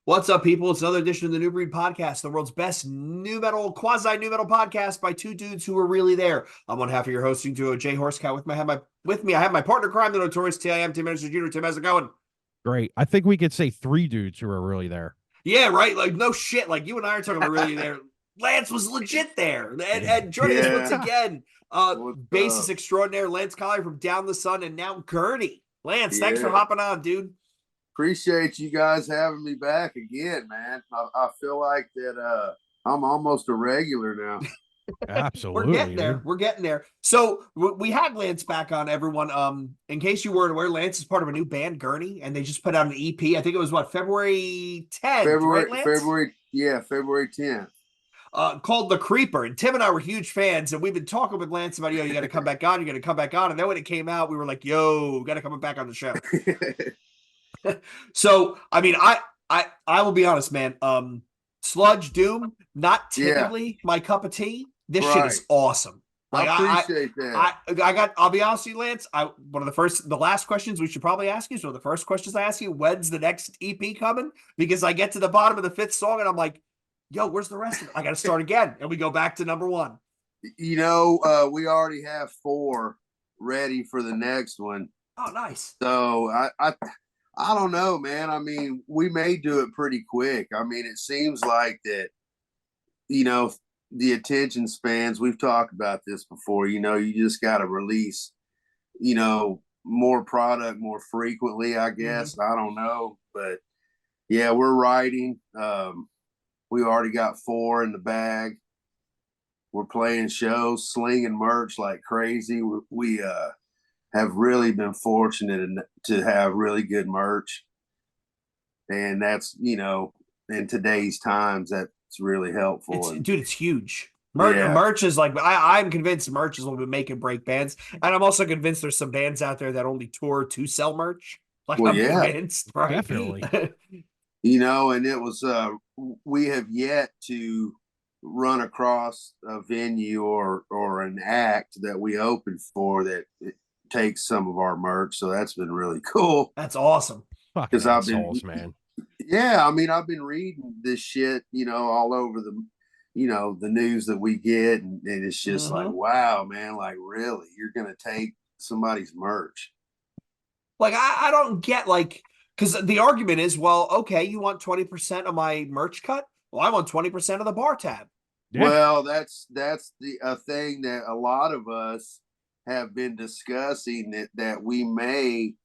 What's up, people? It's another edition of the New Breed Podcast, the world's best new metal, quasi new metal podcast by two dudes who are really there. I'm one half of your hosting duo, Jay Horsecow. With me, I have my partner crime, the notorious TIM, Tim Anderson Jr. Tim, how's it going? Great. I think we could say three dudes who are really there. Yeah, right. Like no shit. Like you and I are talking about really there. Lance was legit there, and joining us once again, bassist Up? extraordinaire Lance Collier from Down the Sun, and now Gurney. Lance, thanks for Yeah. hopping on, dude. Appreciate you guys having me back again, man. I feel like that I'm almost a regular now. Absolutely. We're getting there. We're getting there. So we had Lance back on, everyone. In case you weren't aware, Lance is part of a new band, Gurney, and they just put out an EP. I think it was February 10th, February, right, Lance? February 10th. Called The Creeper. And Tim and I were huge fans, and we've been talking with Lance about, you got to come back on, you got to come back on. And then when it came out, we were like, we got to come back on the show. So, I mean, I will be honest, man. Sludge Doom, not typically my cup of tea. This shit is awesome. Like, I appreciate that. I'll be honest with you, Lance. The last questions we should probably ask you. So the first questions I ask you, when's the next EP coming? Because I get to the bottom of the fifth song and I'm like, yo, where's the rest of it? I got to start again. And we go back to number one. We already have 4 ready for the next one. Oh, nice. So I don't know, man. I mean, we may do it pretty quick. I mean, it seems like that, the attention spans, we've talked about this before, you just got to release, more product more frequently, I guess. I don't know. But yeah, we're writing. We already got 4 in the bag. We're playing shows, slinging merch like crazy. We have really been fortunate to have really good merch. And that's, in today's times, that's really helpful. Dude, it's huge. Merch is like, I'm convinced merch is what will make and break bands. And I'm also convinced there's some bands out there that only tour to sell merch. Like, I'm convinced, right? Definitely. And it was, we have yet to run across a venue or an act that we opened for that takes some of our merch. So that's been really cool. That's awesome. Because I've been, man. Yeah, I mean, I've been reading this shit, all over the news that we get, and it's just like, wow, man, like, really, you're gonna take somebody's merch? Like, I don't get, like, because the argument is, well, okay, you want 20% of my merch cut? Well, I want 20% of the bar tab. Yeah. Well, that's a thing that a lot of us have been discussing, that we may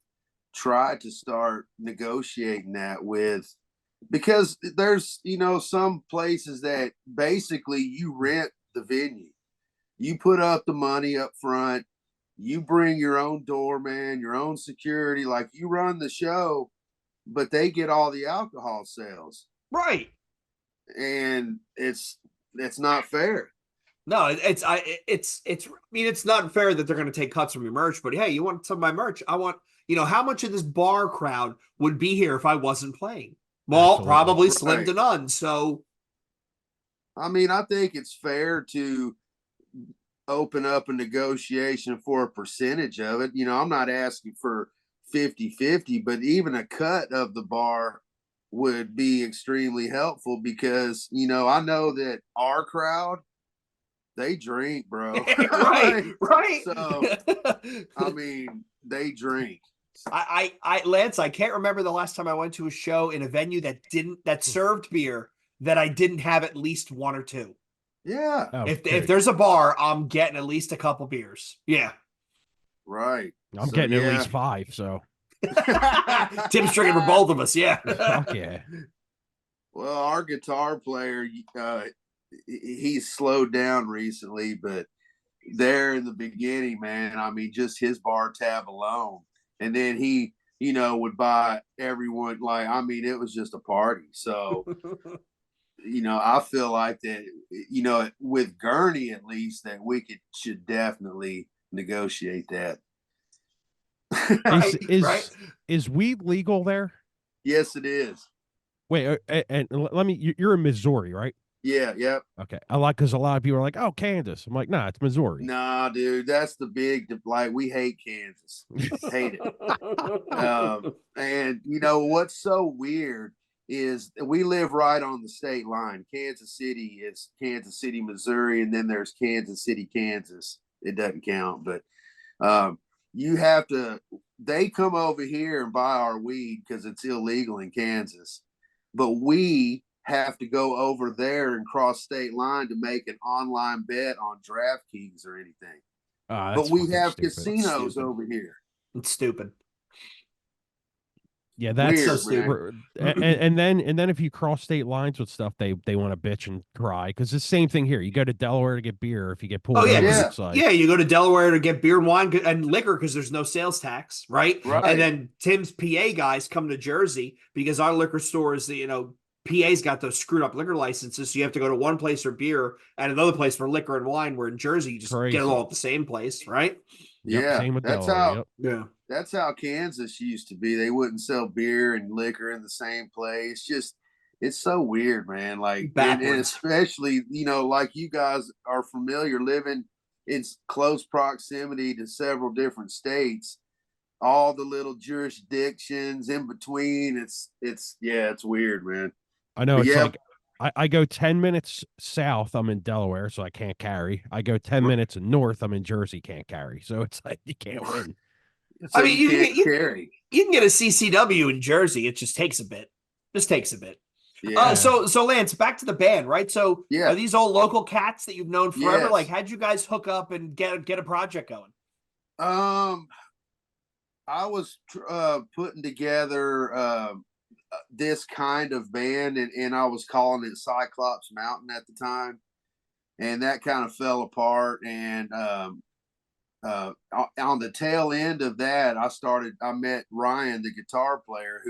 try to start negotiating that with, because there's some places that basically you rent the venue, you put up the money up front, you bring your own doorman, your own security, like you run the show, but they get all the alcohol sales, right? And it's not fair. No, it's not fair that they're going to take cuts from your merch, but hey, you want some of my merch? I want, how much of this bar crowd would be here if I wasn't playing? Well, absolutely. Probably slim to none. So, I mean, I think it's fair to open up a negotiation for a percentage of it. I'm not asking for 50-50, but even a cut of the bar would be extremely helpful, because, I know that our crowd, they drink, bro. right. So, I mean, they drink. Lance, I can't remember the last time I went to a show in a venue that served beer that I didn't have at least 1 or 2. Yeah. If there's a bar, I'm getting at least a couple beers. Yeah. Right. I'm getting at least 5. So Tim's drinking for both of us. Yeah. Fuck yeah. Well, our guitar player, he's slowed down recently, but there in the beginning, man, I mean, just his bar tab alone. And then he, would buy everyone, like, I mean, it was just a party. So, I feel like that, with Gurney at least, that we should definitely negotiate that. Is weed legal there? Yes, it is. Wait, and let me, you're in Missouri, right? Yeah, yep. Okay. Because a lot of people are like, oh, Kansas. I'm like, nah, it's Missouri. Nah, dude, that's the big, like, we hate Kansas. Hate it. And what's so weird is we live right on the state line. Kansas City is Kansas City, Missouri, and then there's Kansas City, Kansas. It doesn't count, but you have to. They come over here and buy our weed because it's illegal in Kansas, but we have to go over there and cross state line to make an online bet on DraftKings or anything. But we have stupid. casinos over here. It's stupid. Yeah, that's Weird, so and then if you cross state lines with stuff, they want to bitch and cry because it's the same thing here. You go to Delaware to get beer if you get pulled Oh yeah, over. yeah. You go to Delaware to get beer and wine and liquor because there's no sales tax, right? Right. And then Tim's PA guys come to Jersey because our liquor stores, PA's got those screwed up liquor licenses, so you have to go to one place for beer and another place for liquor and wine. Where in Jersey, you just get it all at the same place, right? Yep, yeah, same with that's Delaware. how. Yep. Yeah. That's how Kansas used to be. They wouldn't sell beer and liquor in the same place. Just, it's so weird, man. Like, and especially, like you guys are familiar living in close proximity to several different states, all the little jurisdictions in between. It's weird, man. I know. But it's like I go 10 minutes south, I'm in Delaware, so I can't carry. I go 10 minutes north, I'm in Jersey, can't carry. So it's like you can't win. So you can get a CCW in Jersey. It just takes a bit. Yeah. So Lance, back to the band, right? So yeah. Are these all local cats that you've known forever? Yes. Like, how'd you guys hook up and get a project going? I was putting together this kind of band, and I was calling it Cyclops Mountain at the time, and that kind of fell apart. And on the tail end of that, I met Ryan, the guitar player,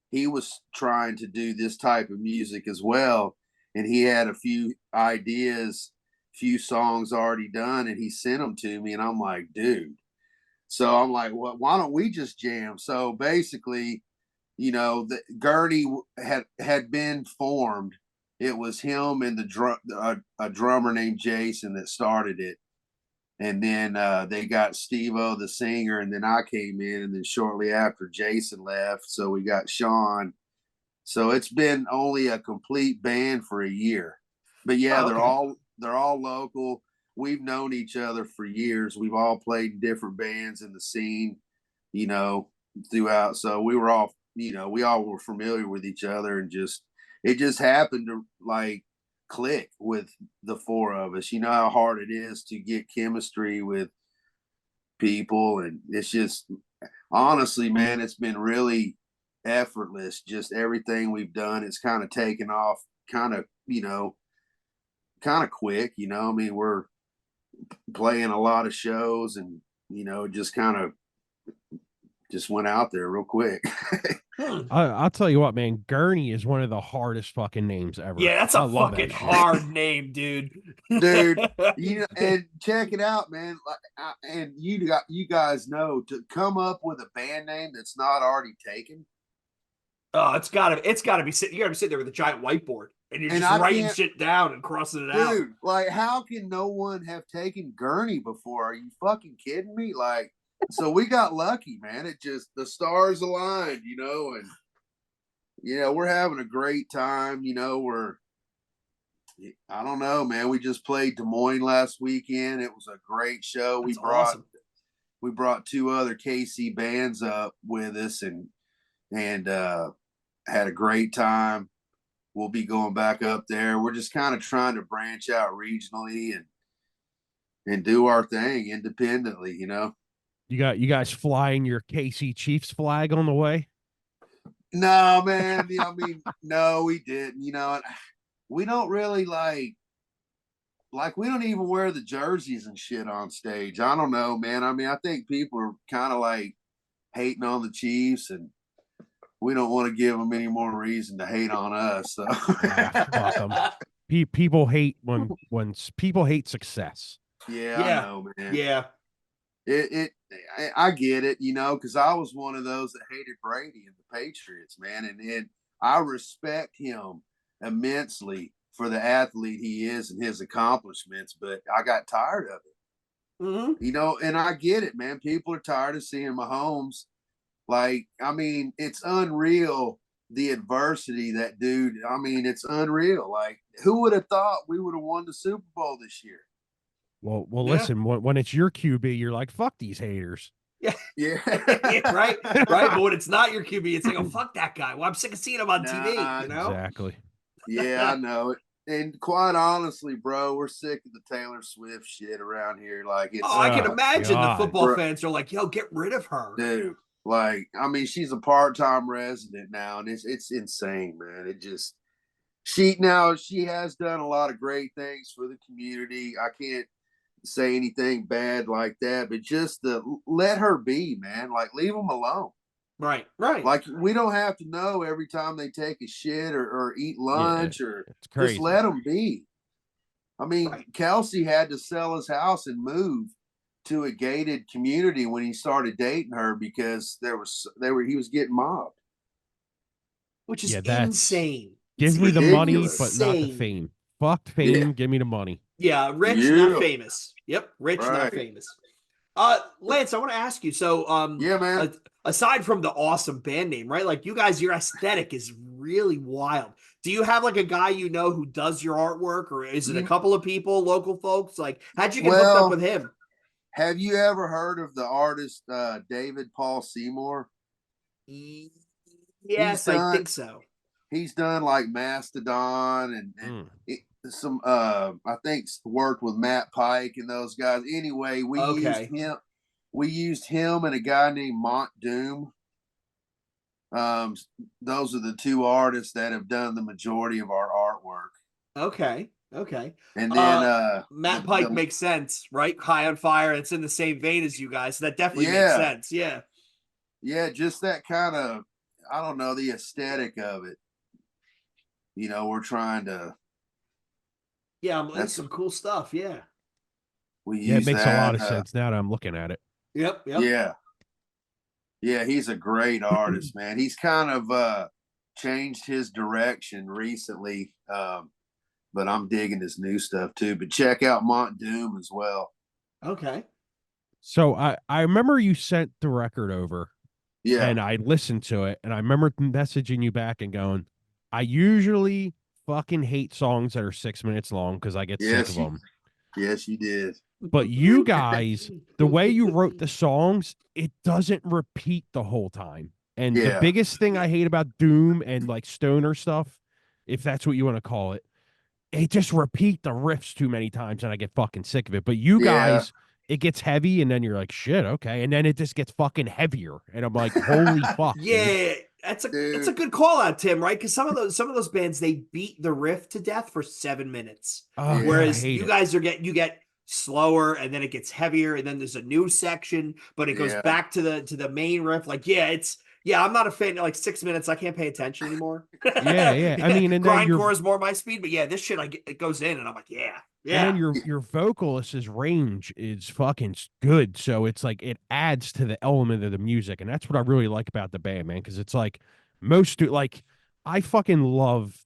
he was trying to do this type of music as well. And he had a few ideas, few songs already done, and he sent them to me. And I'm like, dude. So I'm like, well, why don't we just jam? So basically, the Gurney had been formed. It was him and a drummer named Jason that started it. And then they got Steve-O, the singer, and then I came in, and then shortly after Jason left, so we got Sean. So it's been only a complete band for a year, but yeah, they're all local. We've known each other for years. We've all played in different bands in the scene, throughout. So we were all, we all were familiar with each other, and it just happened to like click with the four of us. You know how hard it is to get chemistry with people, and it's just, honestly, man, it's been really effortless. Just everything we've done, it's kind of taken off kind of quick. I mean, we're playing a lot of shows, and just kind of just went out there real quick. I'll tell you what, man. Gurney is one of the hardest fucking names ever. Yeah, that's a fucking hard name, dude. Dude, and check it out, man. And you guys know, to come up with a band name that's not already taken. Oh, it's gotta be sitting. You gotta be sitting there with a giant whiteboard, and you're just writing shit down and crossing it out. Dude, like, how can no one have taken Gurney before? Are you fucking kidding me? Like. So we got lucky, man. It just, the stars aligned, and we're having a great time. I don't know, man. We just played Des Moines last weekend. It was a great show. We brought two other KC bands up with us, and had a great time. We'll be going back up there. We're just kind of trying to branch out regionally and do our thing independently, You guys flying your KC Chiefs flag on the way? No, man. I mean, no, we didn't. We don't really like we don't even wear the jerseys and shit on stage. I don't know, man. I mean, I think people are kind of like hating on the Chiefs, and we don't want to give them any more reason to hate on us. So fuck them. People hate when people hate success. Yeah, I know, man. Yeah. I get it, because I was one of those that hated Brady and the Patriots, man. And I respect him immensely for the athlete he is and his accomplishments, but I got tired of it. Mm-hmm. And I get it, man. People are tired of seeing Mahomes. Like, I mean, it's unreal the adversity that dude, I mean, it's unreal. Like, who would have thought we would have won the Super Bowl this year? Well, Yeah. listen, when it's your QB, you're like, fuck these haters. Yeah. Yeah. Yeah, right. But when it's not your QB, it's like, oh, fuck that guy. Well, I'm sick of seeing him on TV, you know? Exactly. Yeah, I know it. And quite honestly, bro, we're sick of the Taylor Swift shit around here. Like, it's Oh, I can imagine God. the football fans are like, yo, get rid of her. dude. Like, I mean, she's a part-time resident now, and it's insane, man. It just she has done a lot of great things for the community. I can't say anything bad like that, but just let her be, man. Like, leave them alone. Right. Like, we don't have to know every time they take a shit or eat lunch or It's crazy. just let them be. I mean, Kelsey had to sell his house and move to a gated community when he started dating her because he was getting mobbed. Which is that's insane. Give me the money, but not the insane. fame. Fuck fame. Give me the money. Yeah, rich, Yeah. not famous. Yep, rich, not Right. famous. Lance, I want to ask you. So, Yeah, man. Aside from the awesome band name, right? Like, you guys, your aesthetic is really wild. Do you have like a guy you know who does your artwork, or is it a couple of people, local folks? Like, how'd you get hooked up with him? Have you ever heard of the artist David Paul Seymour? Yes, I think so. He's done like Mastodon and some I think worked with Matt Pike and those guys. Anyway, we used him and a guy named Mont Doom. Those are the two artists that have done the majority of our artwork. Okay. And then Matt Pike makes sense, right? High on Fire. It's in the same vein as you guys. So that definitely makes sense. Yeah. Yeah, just that kind of, I don't know, the aesthetic of it. You know, we're trying to. Yeah, that's some cool stuff. Yeah. It makes a lot of sense now that I'm looking at it. Yep. Yeah, he's a great artist, man. He's kind of changed his direction recently. But I'm digging his new stuff too. But check out Mont Doom as well. Okay. So I remember you sent the record over. Yeah. And I listened to it, and I remember messaging you back and going, I usually fucking hate songs that are 6 minutes long because I get sick of them. Yes, you did. But you guys, the way you wrote the songs, it doesn't repeat the whole time. And the biggest thing I hate about doom and like stoner stuff, if that's what you want to call it, they just repeat the riffs too many times and I get fucking sick of it. But you guys, it gets heavy and then you're like, shit, okay. And then it just gets fucking heavier. And I'm like, holy fuck. Yeah, dude. that's a good call out, Tim, right? Because some of those bands, they beat the riff to death for 7 minutes. Whereas you guys you get slower and then it gets heavier and then there's a new section, but it goes back to the main riff. Like, I'm not a fan of like 6 minutes. I can't pay attention anymore. Yeah. I mean, and grindcore is more my speed, but this shit, it goes in and I'm like, yeah. And then your vocalist's range is fucking good. So it's like, it adds to the element of the music. And that's what I really like about the band, man. Cause it's like I fucking love,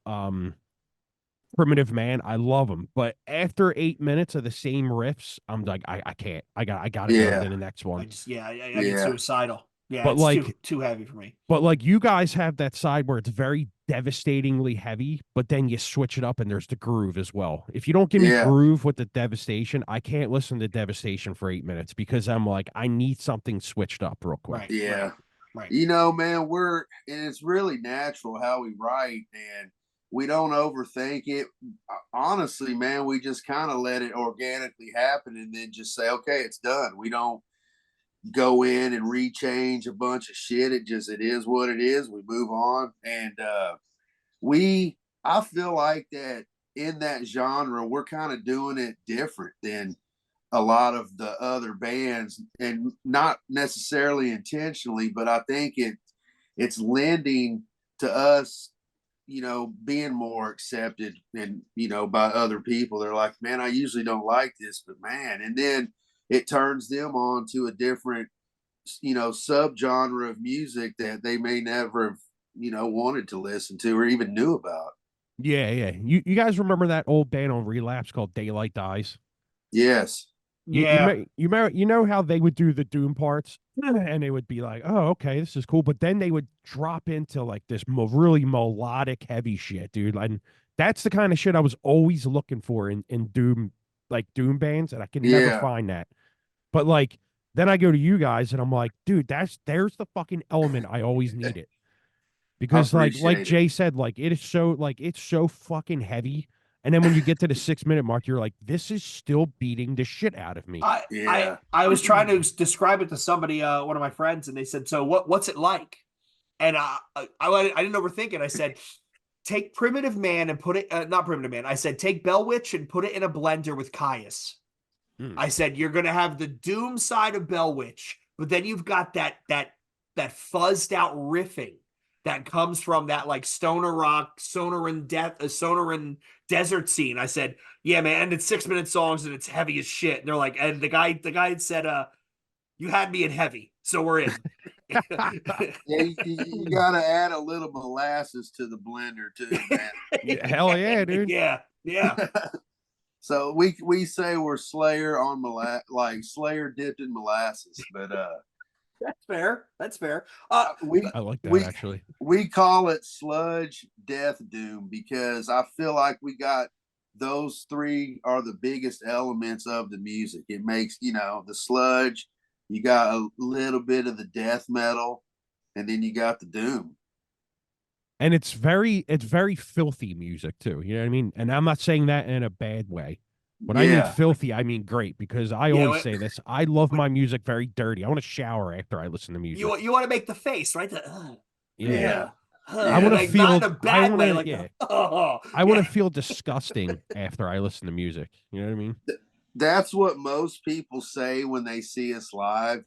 Primitive Man. I love them. But after 8 minutes of the same riffs, I'm like, I can't, I gotta go to the next one. I get suicidal. Yeah, but it's like too heavy for me. But like you guys have that side where it's very devastatingly heavy, but then you switch it up and there's the groove as well. If you don't give me groove with the devastation, I can't listen to devastation for 8 minutes because I'm like, I need something switched up real quick. Right. You know, man, and it's really natural how we write and we don't overthink it. Honestly, man, we just kind of let it organically happen and then just say, okay, it's done. We don't go in and rechange a bunch of shit. It is what it is. We move on. And I feel like that in that genre, we're kind of doing it different than a lot of the other bands, and not necessarily intentionally, but I think it's lending to us, you know, being more accepted and, you know, by other people. They're like, man, I usually don't like this, but man, and then it turns them on to a different, you know, subgenre of music that they may never have, you know, wanted to listen to or even knew about. Yeah. You guys remember that old band on Relapse called Daylight Dies? Yes. You know how they would do the doom parts? and they would be like, "Oh, okay, this is cool," but then they would drop into like this really melodic, heavy shit, dude. And that's the kind of shit I was always looking for in doom, like doom bands, and I can never Yeah, find that. But like, then I go to you guys, and I'm like, dude, there's the fucking element I always needed. I Because like appreciate it. Jay said, like it's so fucking heavy. And then when you get to the 6 minute mark, you're like, this is still beating the shit out of me. Yeah. I was trying to describe it to somebody, one of my friends, and they said, "So what's it like?" And I didn't overthink it. I said, "Take Primitive Man and put it, not Primitive Man. I said, take Bell Witch and put it in a blender with Caius. Mm. I said, you're gonna have the doom side of Bell Witch, but then you've got that fuzzed out riffing that comes from that like stoner rock, Sonoran desert scene." I said, "Yeah, man, and it's 6 minute songs and it's heavy as shit." And they're like, and the guy had said, "You had me in heavy, so we're in." Yeah, you got to add a little molasses to the blender too, man. Yeah, hell yeah, dude. Yeah. So we say we're Slayer on like Slayer dipped in molasses, but That's fair. That's fair. we I like that we actually. we call it sludge death doom because I feel like we got those three are the biggest elements of the music. It makes, the sludge, you got a little bit of the death metal, and then you got the doom. And it's very filthy music too. You know what I mean? And I'm not saying that in a bad way. When I mean Yeah. filthy, I mean great, because I Yeah, always say this. I love my music very dirty. I want to shower after I listen to music. you want to make the face, right? Yeah. I want to like not feel in a bad way, like yeah. oh, I want to feel disgusting after I listen to music. You know what I mean? That's what most people say when they see us live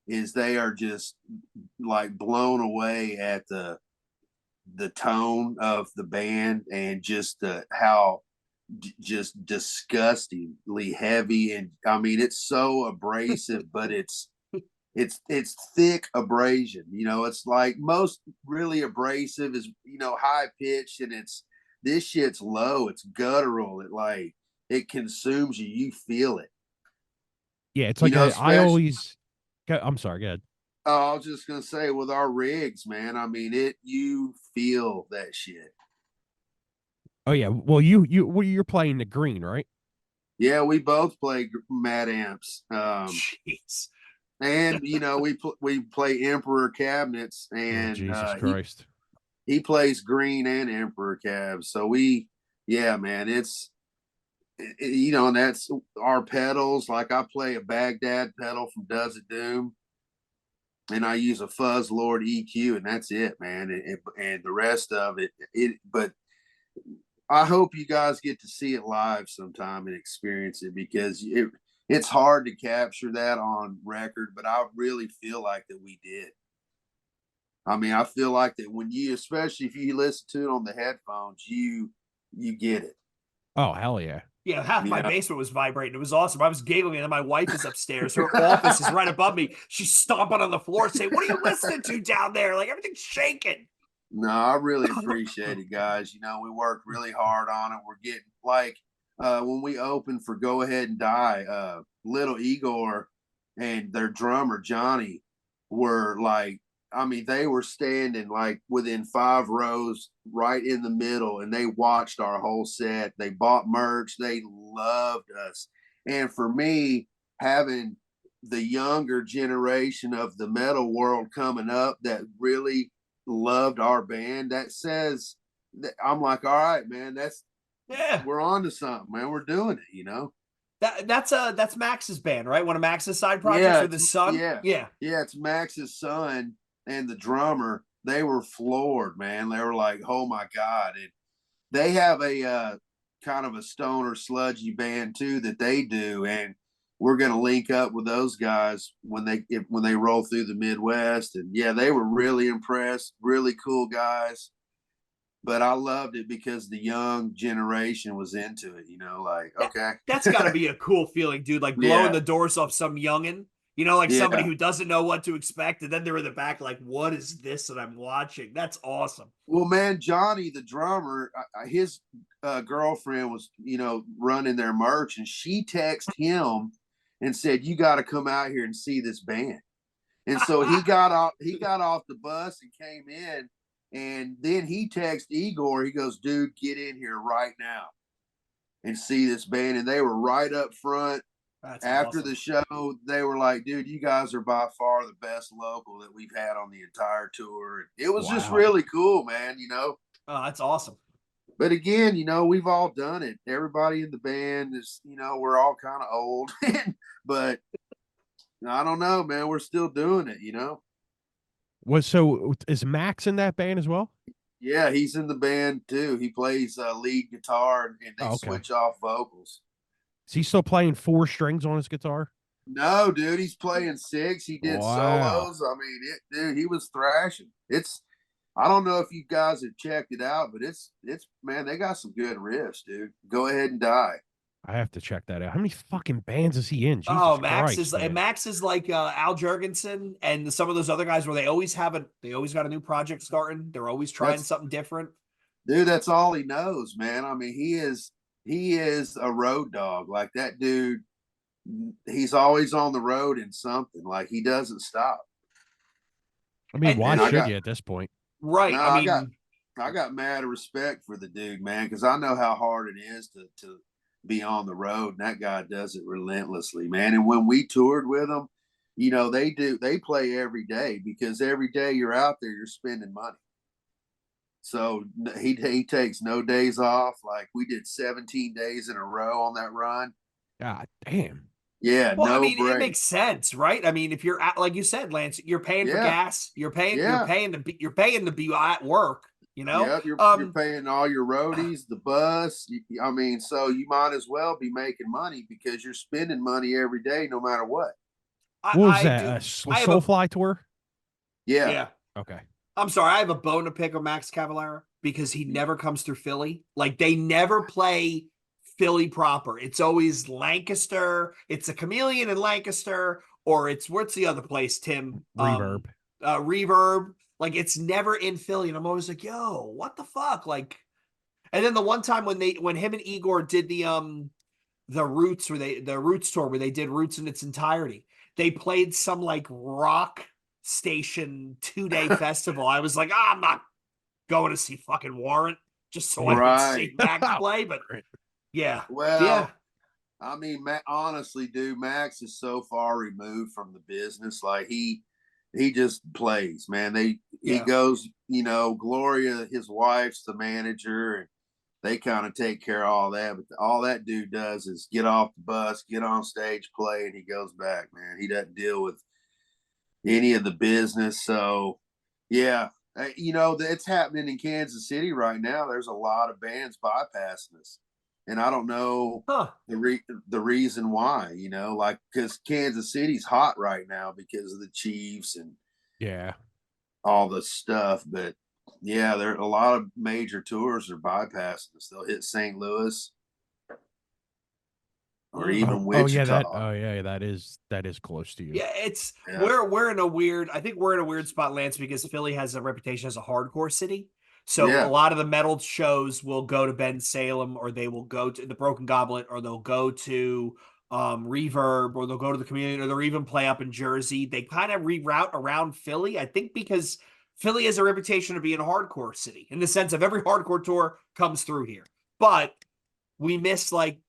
is they are just like blown away at the tone of the band and just how just disgustingly heavy, and I mean it's so abrasive but it's thick abrasion. It's like most really abrasive is high pitched, and this shit's low, it's guttural, it consumes you feel it. Yeah, it's like I Especially, always I'm sorry, go ahead. I was just gonna say with our rigs, man, I mean you feel that shit. Oh yeah. Well, you're playing the green, right? Yeah, we both play Mad Amps. jeez. And we play Emperor cabinets, Oh, and Jesus Christ. he plays green and Emperor cabs. So yeah, man, and that's our pedals. Like I play a Baghdad pedal from Does It Doom, and I use a Fuzz Lord EQ, and that's it, man. And the rest of but I hope you guys get to see it live sometime and experience it, because it's hard to capture that on record, but I really feel like that we did. I mean, I feel like that when especially if you listen to it on the headphones, you get it. Oh, hell yeah. Yeah, half my Yeah. basement was vibrating. It was awesome. I was giggling, and then my wife is upstairs. Her office is right above me. She's stomping on the floor, saying, "What are you listening to down there? Like everything's shaking." No, I really appreciate it, guys. We worked really hard on it. We're getting like when we opened for Go Ahead and Die, Little Igor and their drummer Johnny were like, I mean, they were standing like within 5 rows right in the middle, and they watched our whole set. They bought merch. They loved us. And for me, having the younger generation of the metal world coming up that really loved our band, that says that I'm like, all right, man, Yeah, we're on to something, man. We're doing it. that's Max's band, right? One of Max's side projects Yeah, with his son. Yeah. it's Max's son and the drummer. They were floored, man. They were like, oh my God. And they have a kind of a stoner sludgy band too that they do, and we're going to link up with those guys when they roll through the Midwest. And yeah, they were really impressed, really cool guys. But I loved it because the young generation was into it, like, okay. That's got to be a cool feeling, dude. Like blowing Yeah. the doors off some youngin, like somebody Yeah. who doesn't know what to expect, and then they're in the back, like, "What is this that I'm watching?" That's awesome. Well, man, Johnny, the drummer, his girlfriend was, running their merch, and she texted him and said, "You got to come out here and see this band." And so he got off the bus and came in, and then he texted Igor. He goes, dude, get in here right now and see this band. And they were right up front. That's After awesome. the show, they were like, dude, you guys are by far the best local that we've had on the entire tour. It was just really cool, man, you know. Oh, that's awesome. But again, you know, we've all done it. Everybody in the band is, you know, we're all kind of old, but I don't know, man. We're still doing it, you know. So is Max in that band as well? Yeah, he's in the band too. He plays lead guitar, and they switch off vocals. Is he still playing 4 strings on his guitar? No, dude, he's playing 6. He did solos. I mean, dude, he was thrashing. I don't know if you guys have checked it out, but it's man, they got some good riffs, dude. Go ahead and die. I have to check that out. How many fucking bands is he in? Jesus Max Christ, Max is like Al Jurgensen and some of those other guys where they always got a new project starting. They're always trying something different. Dude, that's all he knows, man. I mean, he is a road dog. Like that dude, he's always on the road in something. Like he doesn't stop. I mean, why should you at this point? Right. No, I mean, I got mad respect for the dude, man, because I know how hard it is to be on the road, and that guy does it relentlessly, man. And when we toured with him, you know, they play every day, because every day you're out there, you're spending money. So he takes no days off. Like we did 17 days in a row on that run. God damn. Yeah, well, no I mean, break. it makes sense, right? I mean, if you're at, like you said, Lance, you're paying for gas, you're paying to be at work, you know. Yep, you're paying all your roadies, the bus. I mean, so you might as well be making money, because you're spending money every day, no matter what. What was that? A Soulfly tour? Yeah. Okay. I'm sorry, I have a bone to pick with Max Cavalera because he never comes through Philly. Like they never play Philly proper. It's always Lancaster. It's a Chameleon in Lancaster, or it's what's the other place, Tim? Reverb. Reverb. Like it's never in Philly, and I'm always like, yo, what the fuck? Like, and then the one time when him and Igor did the Roots tour where they did Roots in its entirety, they played some like rock station 2-day festival. I was like, I'm not going to see fucking Warrant just so I can see Max play, but yeah. Well, yeah. I mean, honestly, dude, Max is so far removed from the business. Like he just plays, man. He goes, you know, Gloria, his wife's the manager, and they kind of take care of all that. But all that dude does is get off the bus, get on stage, play, and he goes back, man. He doesn't deal with any of the business. So, yeah, you know, it's happening in Kansas City right now. There's a lot of bands bypassing us. And I don't know the reason why, you know, like, because Kansas City's hot right now because of the Chiefs and all the stuff. But yeah, there are a lot of major tours are bypassing us. They'll hit St. Louis or even Wichita. That is close to you. Yeah, we're in a weird. I think we're in a weird spot, Lance, because Philly has a reputation as a hardcore city. So a lot of the metal shows will go to Ben Salem, or they will go to the Broken Goblet, or they'll go to Reverb, or they'll go to the Community, or they'll even play up in Jersey. They kind of reroute around Philly, I think, because Philly has a reputation of being a hardcore city in the sense of every hardcore tour comes through here. But we miss what's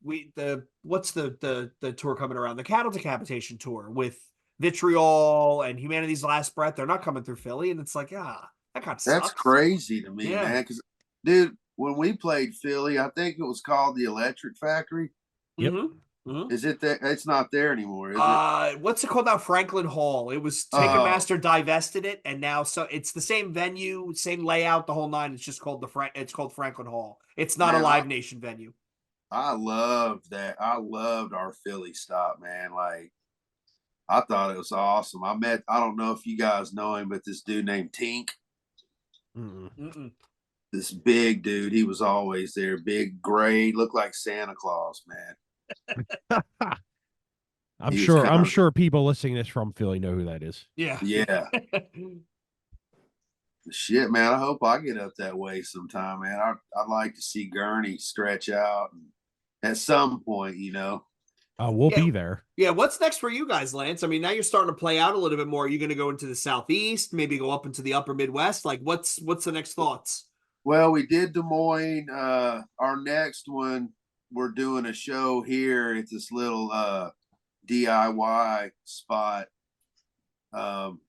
the tour coming around? The Cattle Decapitation tour with Vitriol and Humanity's Last Breath. They're not coming through Philly, and it's like, that kind of sucks. That's crazy to me, man. Because, dude, when we played Philly, I think it was called the Electric Factory. Yep. Mm-hmm. Is it that? It's not there anymore, is it? What's it called now? Franklin Hall. It was Ticketmaster divested it, and now it's the same venue, same layout, the whole nine. It's just called it's called Franklin Hall. It's not a Live Nation venue. I loved that. I loved our Philly stop, man. Like, I thought it was awesome. I don't know if you guys know him, but this dude named Tink. This big dude, he was always there. Big, gray, looked like Santa Claus, man. I'm sure people listening to this from Philly know who that is. Yeah. Shit, man. I hope I get up that way sometime, man. I'd like to see Gurney stretch out at some point, you know. We'll be there. Yeah, what's next for you guys, Lance? I mean, now you're starting to play out a little bit more. Are you going to go into the Southeast, maybe go up into the upper Midwest? Like, what's the next thoughts? Well, we did Des Moines. Our next one, we're doing a show here at this little DIY spot on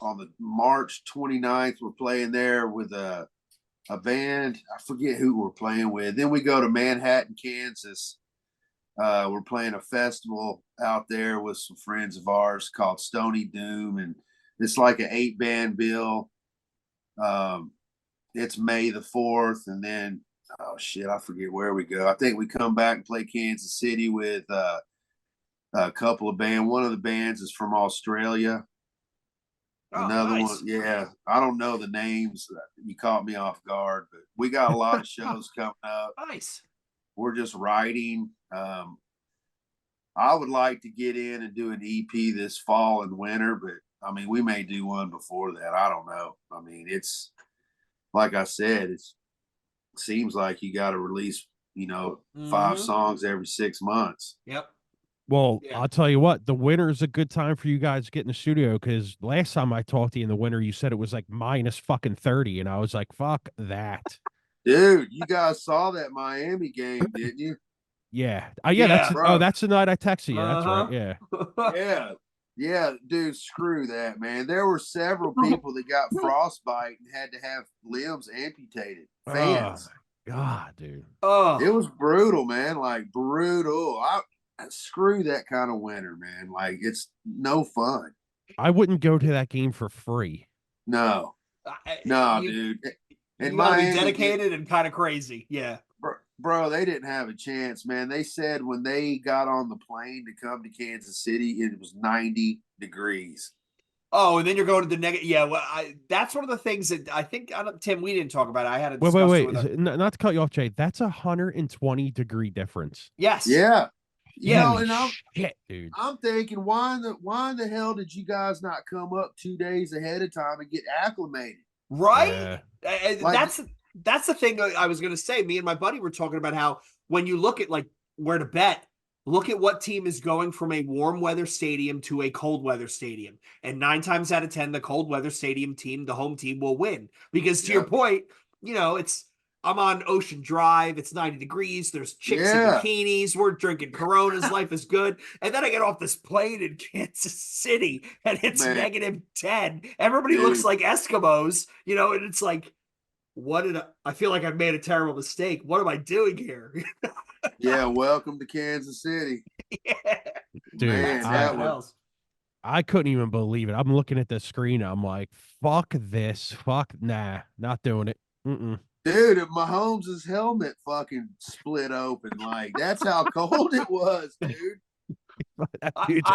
the March 29th. We're playing there with a band. I forget who we're playing with. Then we go to Manhattan, Kansas. We're playing a festival out there with some friends of ours called Stony Doom, and it's like an 8-band bill. It's May the 4th, and then oh shit, I forget where we go. I think we come back and play Kansas City with a couple of bands. One of the bands is from Australia. Another nice. one, yeah. I don't know the names. You caught me off guard, but we got a lot of shows coming up. Nice. We're just writing. I would like to get in and do an EP this fall and winter, but I mean, we may do one before that. I don't know. I mean, it's like I said, it seems like you got to release, 5 songs every 6 months. Yep. Well, I'll tell you what, the winter is a good time for you guys to get in the studio, because last time I talked to you in the winter, you said it was like minus fucking 30, and I was like, fuck that. Dude, you guys saw that Miami game, didn't you? Yeah. That's the night I texted you. That's right. Yeah. Yeah, dude, screw that, man. There were several people that got frostbite and had to have limbs amputated. Fans. Oh, God, dude. Oh, it was brutal, man. Like brutal. I screw that kind of winter, man. Like it's no fun. I wouldn't go to that game for free. No, dude. And Miami, dedicated and kind of crazy. Yeah. Bro, they didn't have a chance, man. They said when they got on the plane to come to Kansas City, it was 90 degrees. Oh, and then you're going to the negative. Yeah, well, that's one of the things that I think, Tim, we didn't talk about. I had a discussion wait. Not to cut you off, Jay. That's 120-degree difference. Yes. Yeah. Shit, dude. I'm thinking, why in the hell did you guys not come up 2 days ahead of time and get acclimated? Right? That's the thing I was going to say. Me and my buddy were talking about how when you look at like where to bet, look at what team is going from a warm weather stadium to a cold weather stadium. And 9 times out of 10, the cold weather stadium team, the home team, will win. Because to your point, I'm on Ocean Drive. It's 90 degrees. There's chicks in bikinis. We're drinking Coronas. Life is good. And then I get off this plane in Kansas City and it's negative 10. Everybody looks like Eskimos, and it's like, I feel like I've made a terrible mistake. What am I doing here? Yeah, welcome to Kansas City. Yeah. Dude, man, I couldn't even believe it. I'm looking at the screen. I'm like, fuck this. Fuck, nah, not doing it. Dude, if Mahomes' helmet fucking split open, like that's how cold it was, dude.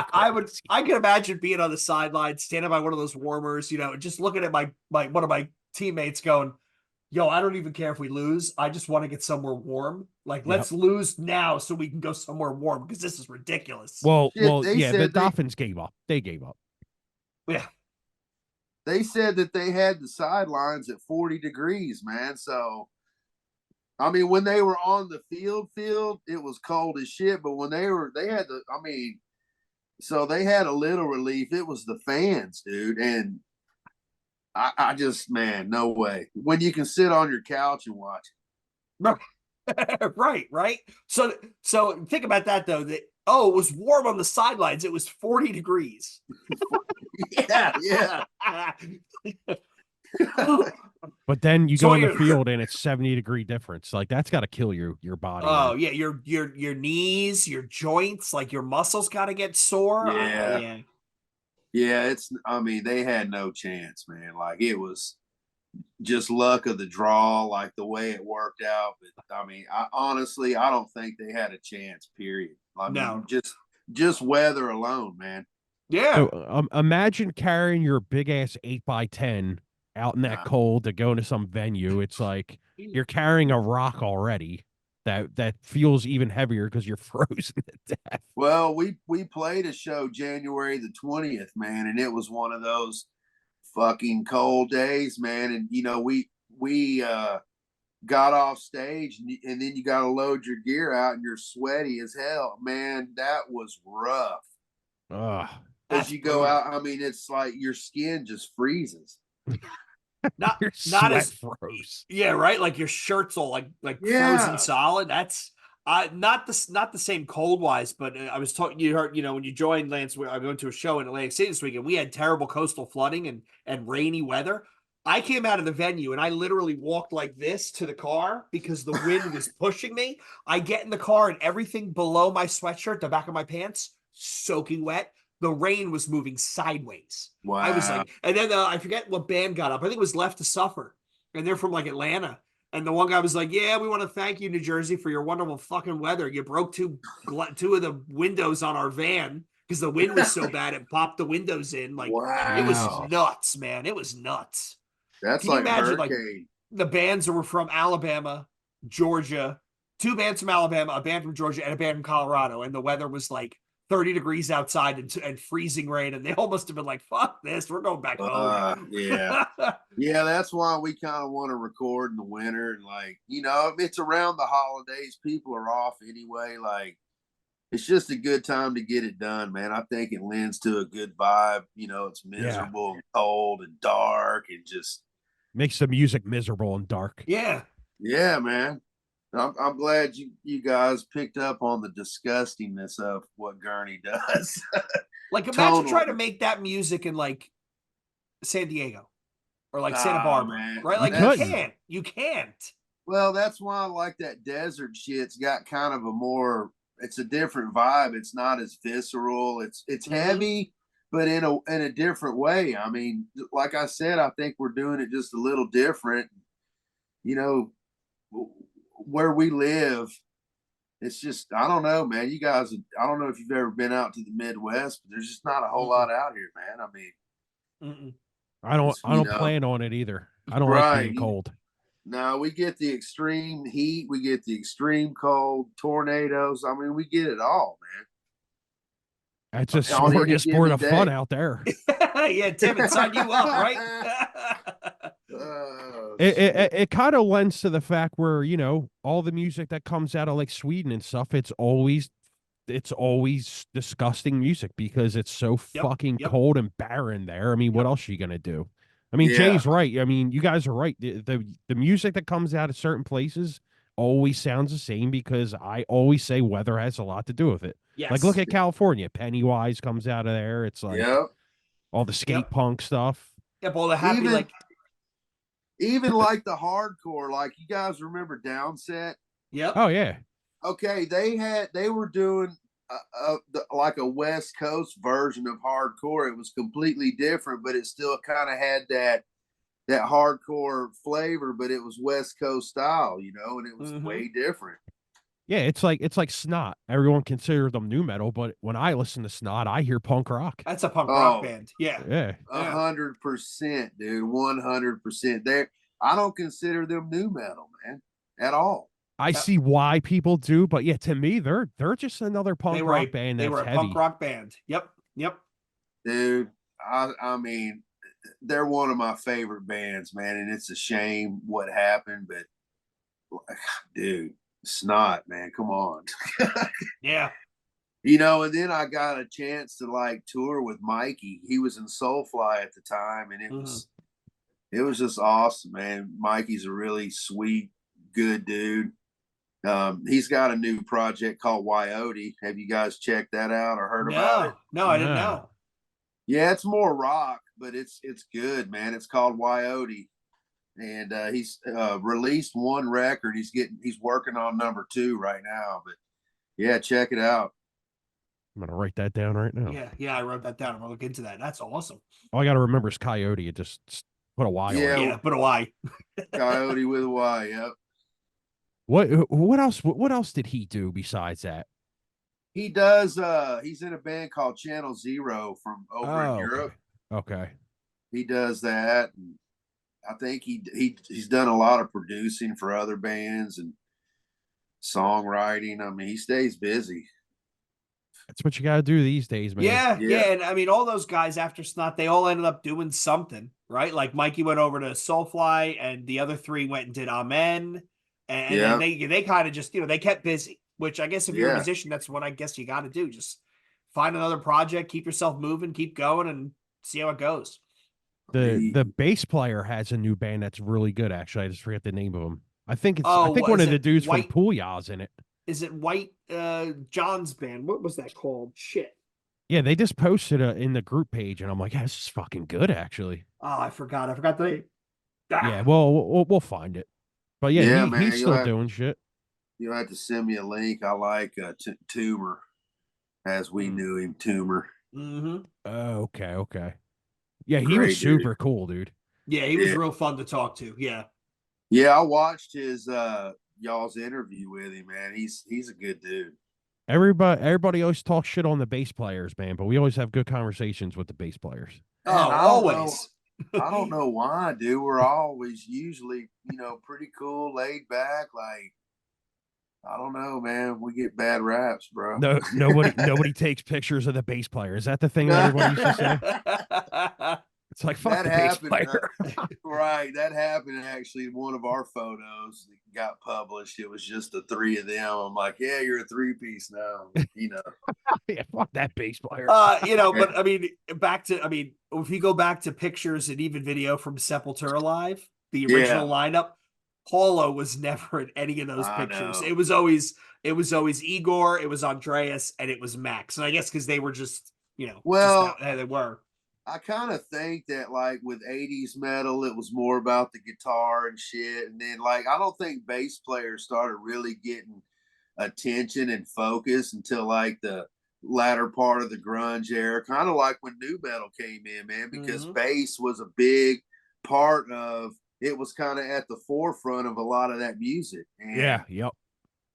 I could imagine being on the sideline, standing by one of those warmers, just looking at my one of my teammates going, yo, I don't even care if we lose. I just want to get somewhere warm. Like, let's lose now so we can go somewhere warm because this is ridiculous. Well, the Dolphins gave up. They gave up. Yeah. They said that they had the sidelines at 40 degrees, man. So, I mean, when they were on the field, it was cold as shit. But when they had so they had a little relief. It was the fans, dude. And I just, man, no way. When you can sit on your couch and watch it. Right. So think about that though. It was warm on the sidelines. It was 40 degrees. Yeah. But then you go in the field and it's 70-degree difference. Like that's got to kill your body. Oh yeah, your knees, your joints, like your muscles got to get sore. Yeah. Yeah, they had no chance, man. Like it was just luck of the draw, like the way it worked out. But I honestly don't think they had a chance, period. No. Just weather alone, man. Yeah. So, imagine carrying your big ass 8x10 out in that cold to go into some venue. It's like you're carrying a rock already. That feels even heavier because you're frozen to death. Well, we played a show January the 20th, man, and it was one of those fucking cold days, man. And we got off stage, and then you got to load your gear out, and you're sweaty as hell. Man, that was rough. As you go out, I mean, it's like your skin just freezes. Not as froze. Yeah, right. Like your shirt's all like frozen solid. That's not the same cold wise, but I was talking. You heard, when you joined Lance, I went to a show in Atlantic City this weekend. We had terrible coastal flooding and rainy weather. I came out of the venue and I literally walked like this to the car because the wind was pushing me. I get in the car and everything below my sweatshirt, the back of my pants, soaking wet. The rain was moving sideways. Wow. I was like, and then I forget what band got up. I think it was Left to Suffer. And they're from like Atlanta. And the one guy was like, yeah, we want to thank you, New Jersey, for your wonderful fucking weather. You broke two of the windows on our van because the wind was so bad it popped the windows in. Like, wow. It was nuts, man. It was nuts. That's Can you imagine, hurricane. like, the bands were from Alabama, Georgia, 2 bands from Alabama, a band from Georgia, and a band from Colorado. And the weather was like 30 degrees outside and freezing rain. And they all must have been like, fuck this. We're going back home. Yeah. Yeah, that's why we kind of want to record in the winter. And like, it's around the holidays. People are off anyway. Like, it's just a good time to get it done, man. I think it lends to a good vibe. It's miserable and cold and dark and just makes the music miserable and dark. Yeah. Yeah, man. I'm glad you guys picked up on the disgustingness of what Gurney does. Like, imagine trying to make that music in like San Diego or like Santa Barbara, man. Right? Like, you can't. Well, that's why I like that desert shit's got kind of it's a different vibe. It's not as visceral. It's heavy, but in a different way. I mean, like I said, I think we're doing it just a little different. Where we live, it's just, I don't know, man. You guys, I don't know if you've ever been out to the Midwest, but there's just not a whole lot out here, man. I mean, I don't plan on it either. I don't like being cold. No, we get the extreme heat, we get the extreme cold, tornadoes. I mean, we get it all, man. It's a smorgasbord of fun out there. Yeah, Tim, it's on you up, right? It kind of lends to the fact where, all the music that comes out of like Sweden and stuff, it's always disgusting music because it's so fucking cold and barren there. I mean, what else are you gonna do? I mean, Jay's right. I mean, you guys are right. The music that comes out of certain places always sounds the same because I always say weather has a lot to do with it. Yes. Like, look at California. Pennywise comes out of there. It's like all the skate punk stuff. Yep, all the happy even like the hardcore. Like, you guys remember Downset? Yep. Oh yeah. Okay, they were doing like a West Coast version of hardcore. It was completely different, but it still kind of had that hardcore flavor, but it was West Coast style, and it was way different. Yeah, it's like Snot. Everyone considers them new metal, but when I listen to Snot, I hear punk rock. That's a punk rock band. Yeah. Yeah. 100%, dude. 100%. I don't consider them new metal, man, at all. I see why people do, but yeah, to me, they're just another punk rock band. They were a punk rock band. Yep. Dude, I mean, they're one of my favorite bands, man, and it's a shame what happened, but dude, Snot, man, come on. Yeah. And then I got a chance to like tour with Mikey. He was in Soulfly at the time, and it was just awesome, man. Mikey's a really sweet, good dude. He's got a new project called Wyote. Have you guys checked that out or heard about it? No, I didn't know. Yeah, it's more rock, but it's good, man. It's called Wyote, and he's released one record. He's working on number 2 right now. But yeah, check it out. I'm gonna write that down right now. Yeah, I wrote that down. I'm gonna look into that. That's awesome. All I gotta remember is Coyote. It just put a Y on it. Yeah, put a Y. Coyote with a Y. Yep. What else did he do besides that? He does he's in a band called Channel Zero from over in Europe. Okay. He does that, and I think he's done a lot of producing for other bands and songwriting. I mean, he stays busy. That's what you got to do these days, man. Yeah. And I mean, all those guys after Snot, they all ended up doing something. right? Like Mikey went over to Soulfly, and the other three went and did Amen, and then they kind of just they kept busy. Which I guess if you're a musician, that's what I guess you got to do. Just find another project, keep yourself moving, keep going, and see how it goes. The bass player has a new band that's really good. Actually, I just forget the name of them. I think Oh, I think one of the dudes White, from Poolya's in it. Is it White John's band? What was that called? Shit. Yeah, they just posted in the group page, and I'm like, yeah, this is fucking good, actually. Oh, I forgot the. Yeah, well, we'll find it. But yeah, man, he's still doing shit. You'll have to send me a link. I like Tumor, as we knew him, Tumor. Mm-hmm. Okay. Yeah, he was super cool, dude. Yeah, he was real fun to talk to. Yeah. Yeah, I watched his y'all's interview with him, man. He's a good dude. Everybody always talks shit on the bass players, man, but we always have good conversations with the bass players. Oh, always. I don't know why, dude. We're always usually, pretty cool, laid back. Like, I don't know, man. We get bad raps, bro. No, nobody takes pictures of the bass player. Is that the thing that everybody used to say? It's like, fuck the bass player. Right. That happened actually in one of our photos that got published. It was just the three of them. I'm like, yeah, you're a three-piece now. Yeah, fuck that bass player. But if you go back to pictures and even video from Sepultura Live, the original lineup, Paulo was never in any of those pictures. It was always Igor, it was Andreas, and it was Max. And I guess because they were just, they were. I kind of think that like with 80s metal, it was more about the guitar and shit. And then like, I don't think bass players started really getting attention and focus until like the latter part of the grunge era, kind of like when new metal came in, man, because bass was a big part of it, was kind of at the forefront of a lot of that music. And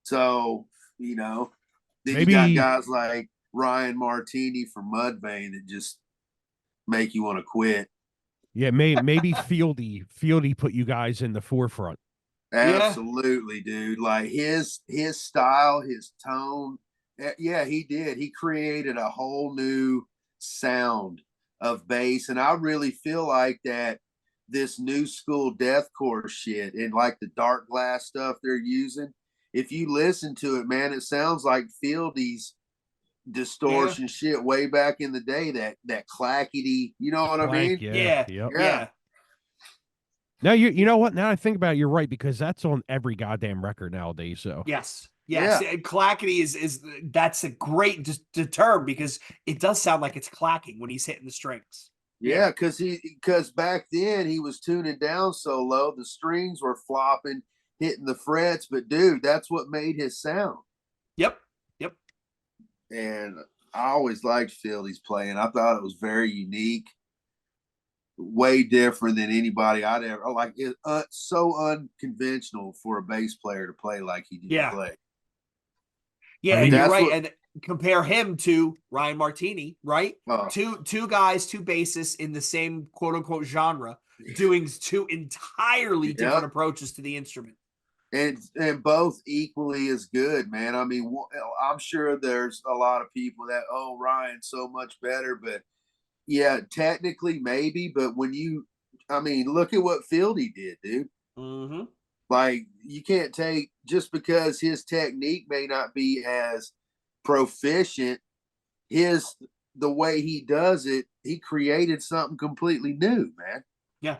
so, then you got guys like Ryan Martini from Mudvayne that just make you want to quit. Yeah, maybe Fieldy put you guys in the forefront. Absolutely, dude. Like his style, his tone. Yeah, he did. He created a whole new sound of bass, and I really feel like that this new school deathcore shit and like the dark glass stuff they're using, if you listen to it, man, it sounds like Fieldy's distortion shit way back in the day, that clackety, you know what I mean? Yeah. Now you know what? Now I think about it, you're right, because that's on every goddamn record nowadays. So yes. And clackety is that's a great term, because it does sound like it's clacking when he's hitting the strings. Yeah, because back then he was tuning down so low, the strings were flopping, hitting the frets. But dude, that's what made his sound. Yep. And I always liked Fieldy's playing. I thought it was very unique, way different than anybody I'd ever like. It so unconventional for a bass player to play like he did play. Yeah, you're right. And compare him to Ryan Martini, right? Two guys, two bassists in the same quote unquote genre, doing two entirely different approaches to the instrument. And both equally as good, man. I mean, I'm sure there's a lot of people that, Ryan's so much better, but yeah, technically maybe. But look at what Fieldy did, dude. Mm-hmm. Like, you can't take, just because his technique may not be as proficient, the way he does it, he created something completely new, man. Yeah.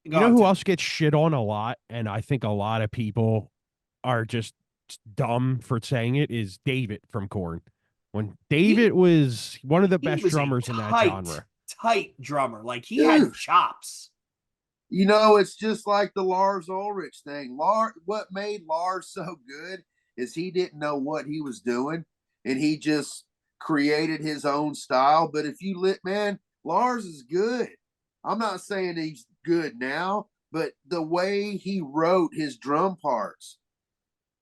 You know who else gets shit on a lot, and I think a lot of people are just dumb for saying it, is David from Korn. When David was one of the best drummers in that genre. Tight drummer. Like, he had chops. It's just like the Lars Ulrich thing. What made Lars so good is he didn't know what he was doing, and he just created his own style. But if you Lars is good. I'm not saying he's good now, but the way he wrote his drum parts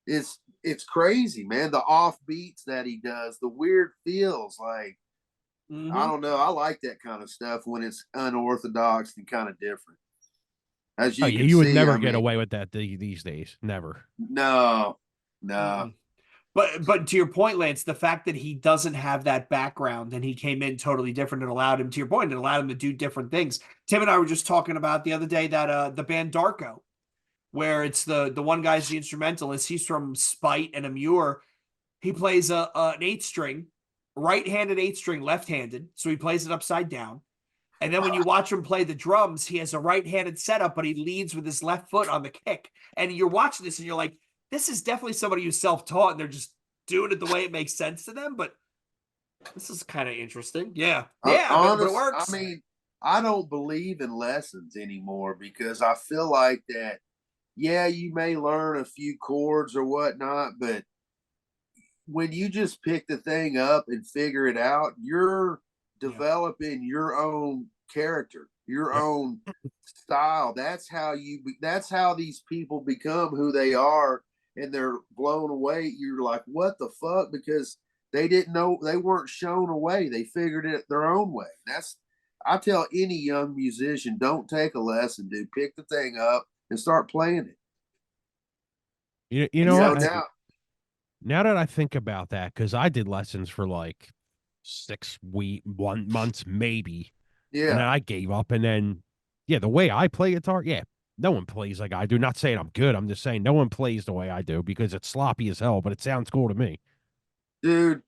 it's crazy, man. The off beats that he does, the weird feels, like I don't know. I like that kind of stuff when it's unorthodox and kind of different. As you would never get away with that these days. Never. No. But to your point, Lance, the fact that he doesn't have that background and he came in totally different and allowed him, to your point, it allowed him to do different things. Tim and I were just talking about the other day that the band Darko, where it's the one guy's the instrumentalist. He's from Spite and Amur. He plays an 8-string, right-handed 8-string, left-handed, so he plays it upside down. And then when you watch him play the drums, he has a right-handed setup, but he leads with his left foot on the kick. And you're watching this and you're like, this is definitely somebody who's self-taught and they're just doing it the way it makes sense to them. But this is kind of interesting. Yeah. Yeah, but it works. I mean, I don't believe in lessons anymore because I feel like that, yeah, you may learn a few chords or whatnot, but when you just pick the thing up and figure it out, you're developing your own character, your own style. That's how these people become who they are, and they're blown away. You're like, what the fuck? Because they didn't know, they weren't shown a way. They figured it their own way. I tell any young musician, don't take a lesson, dude. Pick the thing up and start playing it. You know what? Now that I think about that, because I did lessons for like 6 months, maybe. Yeah. And then I gave up. And then, the way I play guitar, no one plays like I do. Not saying I'm good. I'm just saying no one plays the way I do because it's sloppy as hell, but it sounds cool to me. Dude,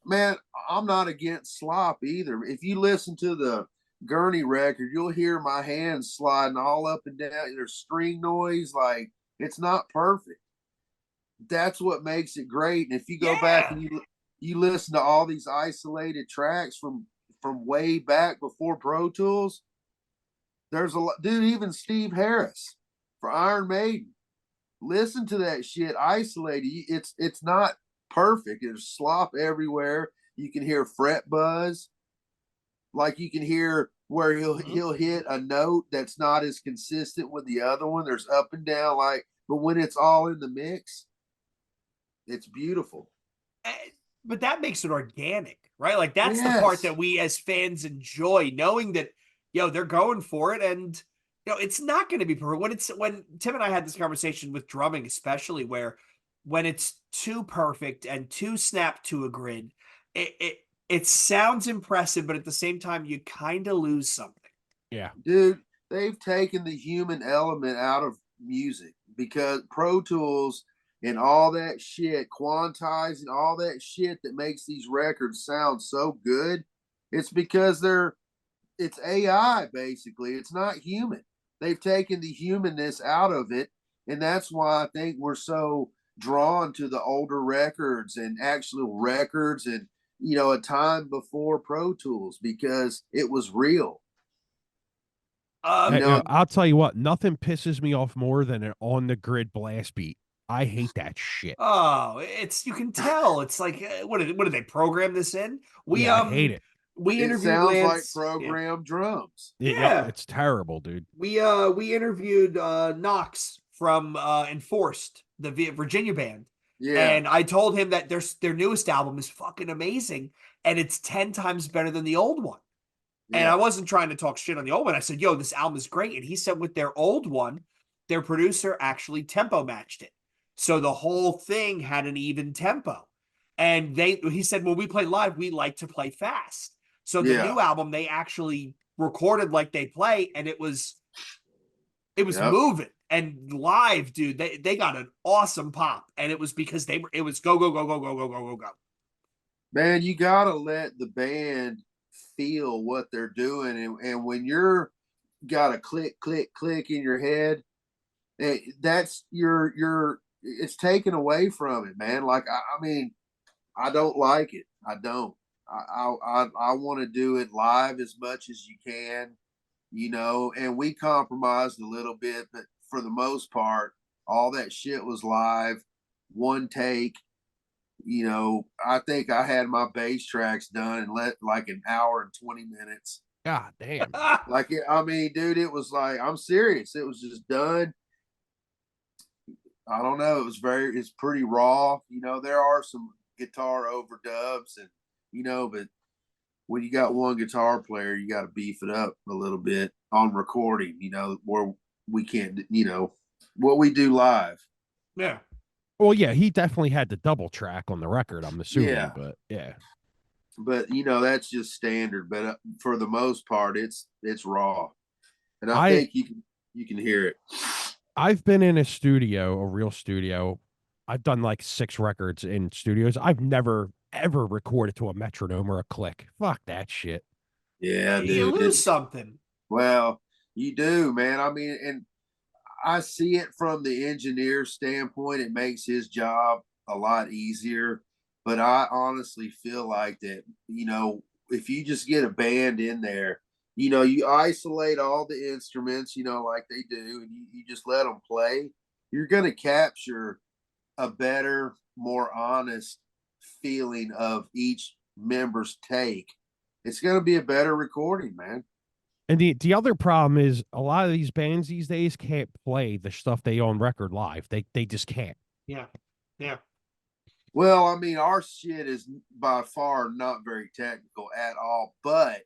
man, I'm not against slop either. If you listen to the Gurney record, you'll hear my hands sliding all up and down. There's string noise. Like, it's not perfect. That's what makes it great. And if you go back and you listen to all these isolated tracks from way back before Pro Tools, there's a lot. Dude, even Steve Harris for Iron Maiden, listen to that shit isolated. It's not perfect. There's slop everywhere. You can hear fret buzz. Like, you can hear where he'll hit a note that's not as consistent with the other one. There's up and down, but when it's all in the mix, it's beautiful. But that makes it organic, right? Like, that's the part that we as fans enjoy, knowing that, they're going for it. And, it's not going to be perfect. When Tim and I had this conversation with drumming, especially where when it's too perfect and too snapped to a grid, it sounds impressive, but at the same time, you kind of lose something. Yeah. Dude, they've taken the human element out of music because Pro Tools and all that shit, quantizing all that shit that makes these records sound so good, it's because it's AI, basically. It's not human. They've taken the humanness out of it, and that's why I think we're so drawn to the older records and actual records and, a time before Pro Tools, because it was real. I'll tell you what, nothing pisses me off more than an on-the-grid blast beat. I hate that shit. Oh, you can tell. It's like, what did they program this in? I hate it. We interviewed sounds Lance, like programmed drums. It's terrible, dude. We interviewed Knox from Enforced, the Virginia band. Yeah. And I told him that their newest album is fucking amazing, and it's 10 times better than the old one. And I wasn't trying to talk shit on the old one. I said, this album is great. And he said with their old one, their producer actually tempo matched it. So the whole thing had an even tempo. And he said, when we play live, we like to play fast. So the new album, they actually recorded like they play, and it was moving. And live, dude, they got an awesome pop. And it was because it was go, go, go, go, go, go, go, go, go. Man, you gotta let the band feel what they're doing. And when you're got a click, click, click in your head, that's it's taken away from it, man. Like, I mean, I don't like it. I don't. I want to do it live as much as you can, and we compromised a little bit, but for the most part, all that shit was live, one take. I think I had my bass tracks done in like an hour and 20 minutes. God damn. I mean, dude, it was like, I'm serious. It was just done. I don't know. It's pretty raw. There are some guitar overdubs and, but when you got one guitar player, you got to beef it up a little bit on recording, where we can't, what we do live. Yeah. Well, yeah, he definitely had the double track on the record, I'm assuming, Yeah. but yeah. But that's just standard. But for the most part, it's raw, and I think you can hear it. I've been in a real studio. I've done like 6 records in studios. I've never ever recorded to a metronome or a click. Fuck that shit. Yeah, dude. You lose something. Well, you do, man. I mean, and I see it from the engineer standpoint. It makes his job a lot easier. But I honestly feel like that, if you just get a band in there, you isolate all the instruments, like they do, and you just let them play, you're going to capture a better, more honest feeling of each member's take. It's going to be a better recording, man. And the other problem is a lot of these bands these days can't play the stuff they on record live. They just can't. Yeah. Yeah. Well, I mean, our shit is by far not very technical at all, but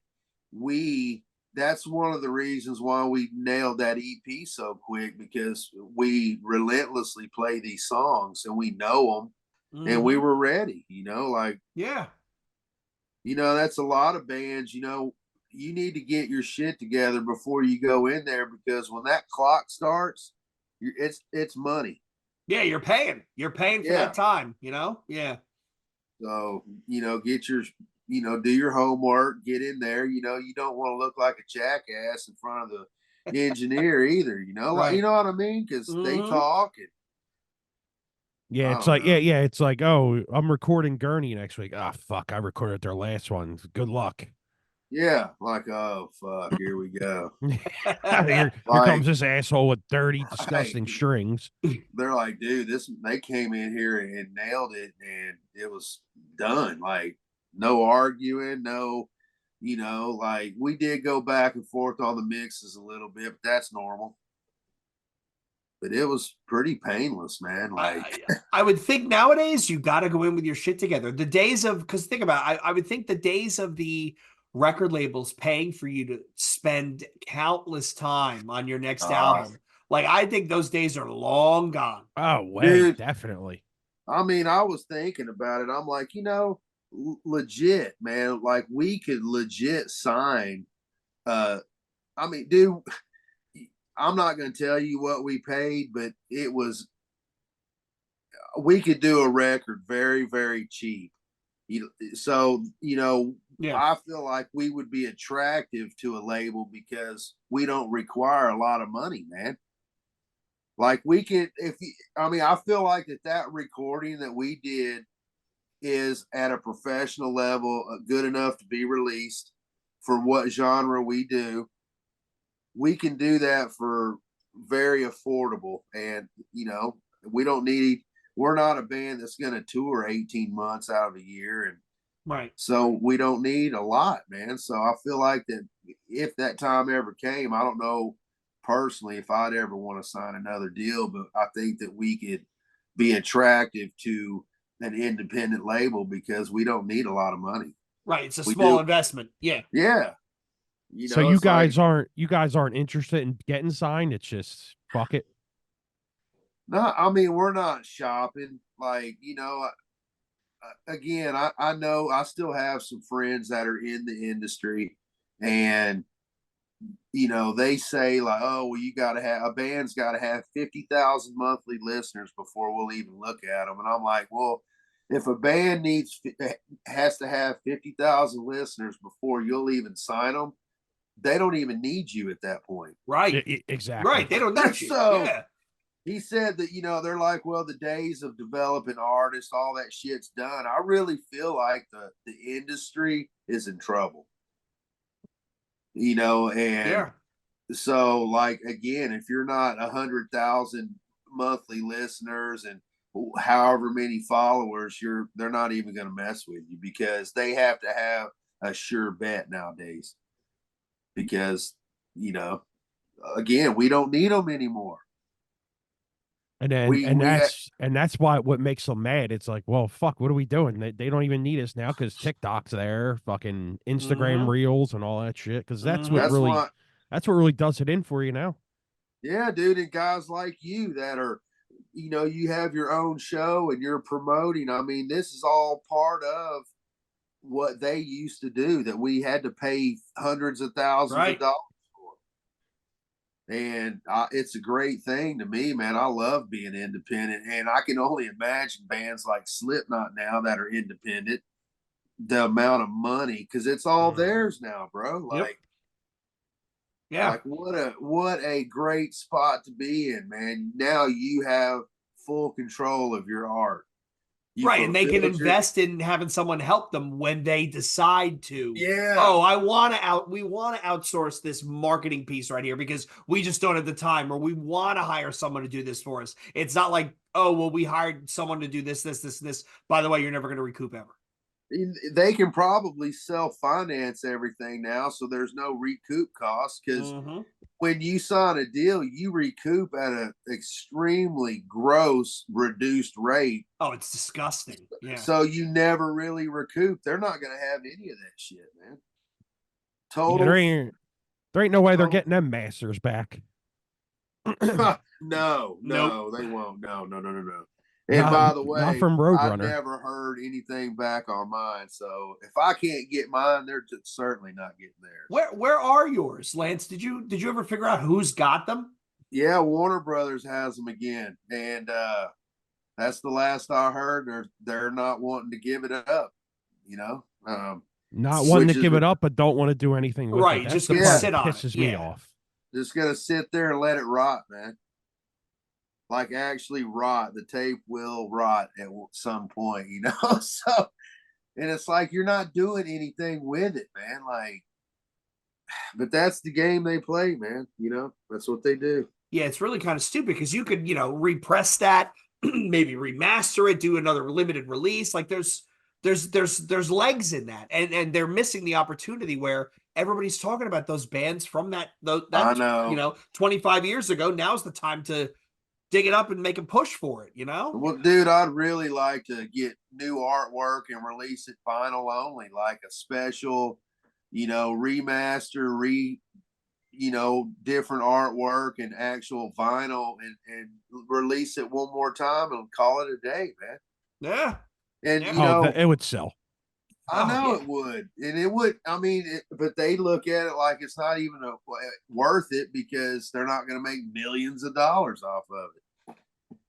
that's one of the reasons why we nailed that EP so quick, because we relentlessly play these songs and we know them and we were ready, like, yeah, that's a lot of bands, you need to get your shit together before you go in there, because when that clock starts, it's money. Yeah, you're paying for that time, Yeah. So, get your, do your homework, get in there, you don't want to look like a jackass in front of the engineer either, Right. like, you know what I mean? Because they talk. And, yeah, it's like, yeah, it's like, oh, I'm recording Gurney next week. Ah, fuck, I recorded their last one. Good luck. Yeah, like, oh, fuck, here we go. here comes this asshole with dirty, disgusting strings. They're like, dude, they came in here and nailed it, and it was done. Like, no arguing, no, like, we did go back and forth on the mixes a little bit, but that's normal. But it was pretty painless, man. Like, I would think nowadays you got to go in with your shit together. The days of, because think about it, I would think the days of the record labels paying for you to spend countless time on your next album, like, I think those days are long gone. Oh, dude, definitely. I mean, I was thinking about it. I'm like, legit, man. Like, we could legit sign. I mean, dude, I'm not going to tell you what we paid, but we could do a record very, very cheap. So, I feel like we would be attractive to a label because we don't require a lot of money, man. Like, we can, I feel like that recording that we did is at a professional level, good enough to be released for what genre we do. We can do that for very affordable. And, we're not a band that's going to tour 18 months out of a year. And right. So we don't need a lot, man. So I feel like that if that time ever came, I don't know personally if I'd ever want to sign another deal, but I think that we could be attractive to an independent label because we don't need a lot of money. Right. It's a small investment. Yeah. Yeah. So you guys aren't interested in getting signed. It's just fuck it. No, I mean, we're not shopping. Like, again, I know I still have some friends that are in the industry, and they say like, oh, well, a band's got to have 50,000 monthly listeners before we'll even look at them. And I'm like, well, if a band has to have 50,000 listeners before you'll even sign them, they don't even need you at that point. Right. Exactly. Right. They don't need you. So, yeah. He said that, they're like, well, the days of developing artists, all that shit's done. I really feel like the industry is in trouble, and so, like, again, if you're not 100,000 monthly listeners and however many followers, they're not even going to mess with you because they have to have a sure bet nowadays because, again, we don't need them anymore. And then that's why what makes them mad. It's like, well, fuck, what are we doing? They don't even need us now because TikTok's there, fucking Instagram Reels and all that shit. Because that's what really does it in for you now. Yeah, dude, and guys like you that are you have your own show and you're promoting. I mean, this is all part of what they used to do that we had to pay hundreds of thousands of dollars for. And it's a great thing to me, man. I love being independent, and I can only imagine bands like Slipknot now that are independent, the amount of money, because it's all theirs now, bro. Like, like what a great spot to be in, man. Now you have full control of your art. And they can invest in having someone help them when they decide to. Yeah. Oh, we want to outsource this marketing piece right here because we just don't have the time, or we want to hire someone to do this for us. It's not like, oh, well, we hired someone to do this. By the way, you're never going to recoup ever. They can probably self-finance everything now, so there's no recoup costs, because when you sign a deal, you recoup at an extremely gross, reduced rate. Oh, it's disgusting. Yeah. So you never really recoup. They're not going to have any of that shit, man. Total. Yeah, there ain't no way they're getting them masters back. No, they won't. No. And by the way, not from Roadrunner. I've never heard anything back on mine. So if I can't get mine, they're certainly not getting theirs. Where are yours, Lance? Did you ever figure out who's got them? Yeah, Warner Brothers has them again, and that's the last I heard. They're not wanting to give it up. Not wanting to give it up, but don't want to do anything with it. That's just the part sit that on pisses me off. Just gonna sit there and let it rot, man. Like, actually rot. The tape will rot at some point, So, and it's like you're not doing anything with it, man. Like, but that's the game they play, man. That's what they do. Yeah, it's really kind of stupid because you could, repress that, maybe remaster it, do another limited release. Like, there's legs in that, and they're missing the opportunity where everybody's talking about those bands from that I know. 25 years ago. Now's the time to dig it up and make a push for it, Well, dude, I'd really like to get new artwork and release it vinyl only, like a special, remaster, different artwork and actual vinyl, and release it one more time and call it a day, man. Yeah. And it would sell. I know it would, and it would. I mean, but they look at it like it's not even worth it because they're not going to make millions of dollars off of it.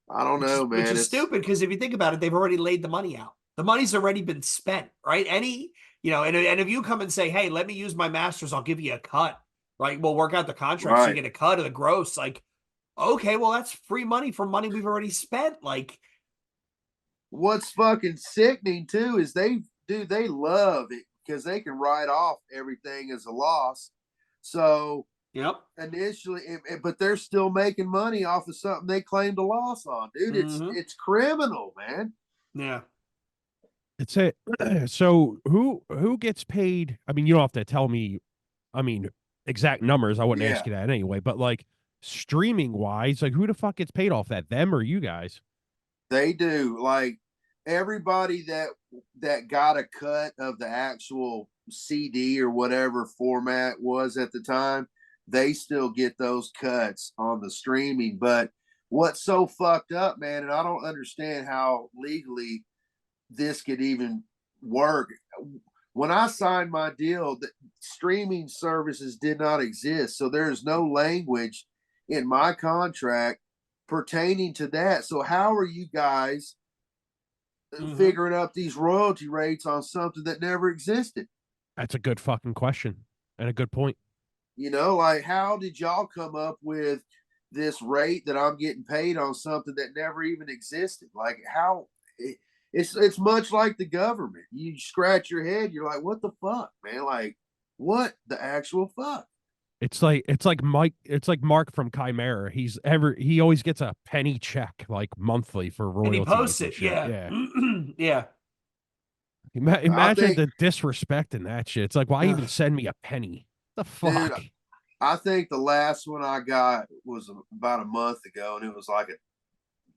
I don't know, man. Which is stupid, because if you think about it, they've already laid the money out. The money's already been spent, right? And if you come and say, hey, let me use my masters, I'll give you a cut, right? We'll work out the contract so you get a cut of the gross. Like, okay, well, that's free money for money we've already spent. Like, what's fucking sickening too is they love it because they can write off everything as a loss. So initially, but they're still making money off of something they claimed a loss on, dude. It's criminal, man. Yeah. It's it. So who gets paid? I mean, you don't have to tell me, exact numbers. I wouldn't ask you that anyway, but like streaming wise, like who the fuck gets paid off that? Them or you guys? They do. Like, everybody that got a cut of the actual CD or whatever format was at the time, they still get those cuts on the streaming. But what's so fucked up, man, and I don't understand how legally this could even work. When I signed my deal, the streaming services did not exist. So there's no language in my contract pertaining to that. So how are you guys figuring up these royalty rates on something that never existed? That's a good fucking question and a good point. Like, how did y'all come up with this rate that I'm getting paid on something that never even existed? Like, how? It's much like the government. You scratch your head, you're like, what the fuck, man? Like, what the actual fuck? It's like Mark from Chimera. He always gets a penny check like monthly for royalties. And he posts it. Yeah. Yeah. Imagine the disrespect in that shit. It's like, why even send me a penny? The fuck? Dude, I think the last one I got was about a month ago, and it was like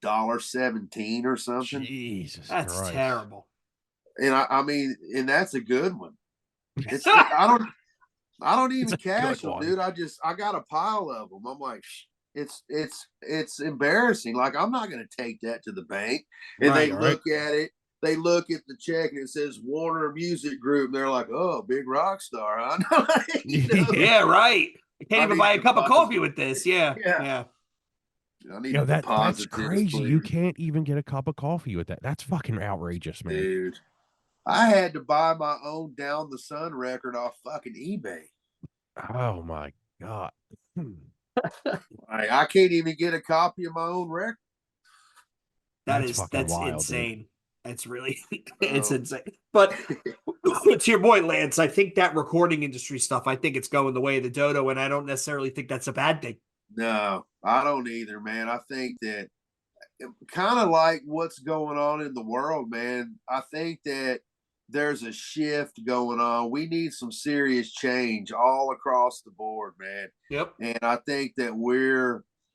$1.17 or something. Jesus, that's Christ. terrible. And I mean, and that's a good one. I don't even cash them, dude. I got a pile of them. I'm like, it's embarrassing. Like, I'm not going to take that to the bank. And they look at it. They look at the check and it says Warner Music Group, and they're like, "Oh, big rock star, huh?" Yeah, right. I can't even buy a cup of coffee with this. Yeah. I need to that's deposit crazy. this, please. You can't even get a cup of coffee with that. That's fucking outrageous, man. Dude. I had to buy my own Down the Sun record off fucking eBay. Oh my God. I can't even get a copy of my own record. That's wild, insane. Dude. It's really it's insane. But to your point, Lance, I think that recording industry stuff, I think it's going the way of the dodo, and I don't necessarily think that's a bad thing. No, I don't either, man. I think that kind of like what's going on in the world, man. I think that there's a shift going on. We need some serious change all across the board, man. Yep. And I think that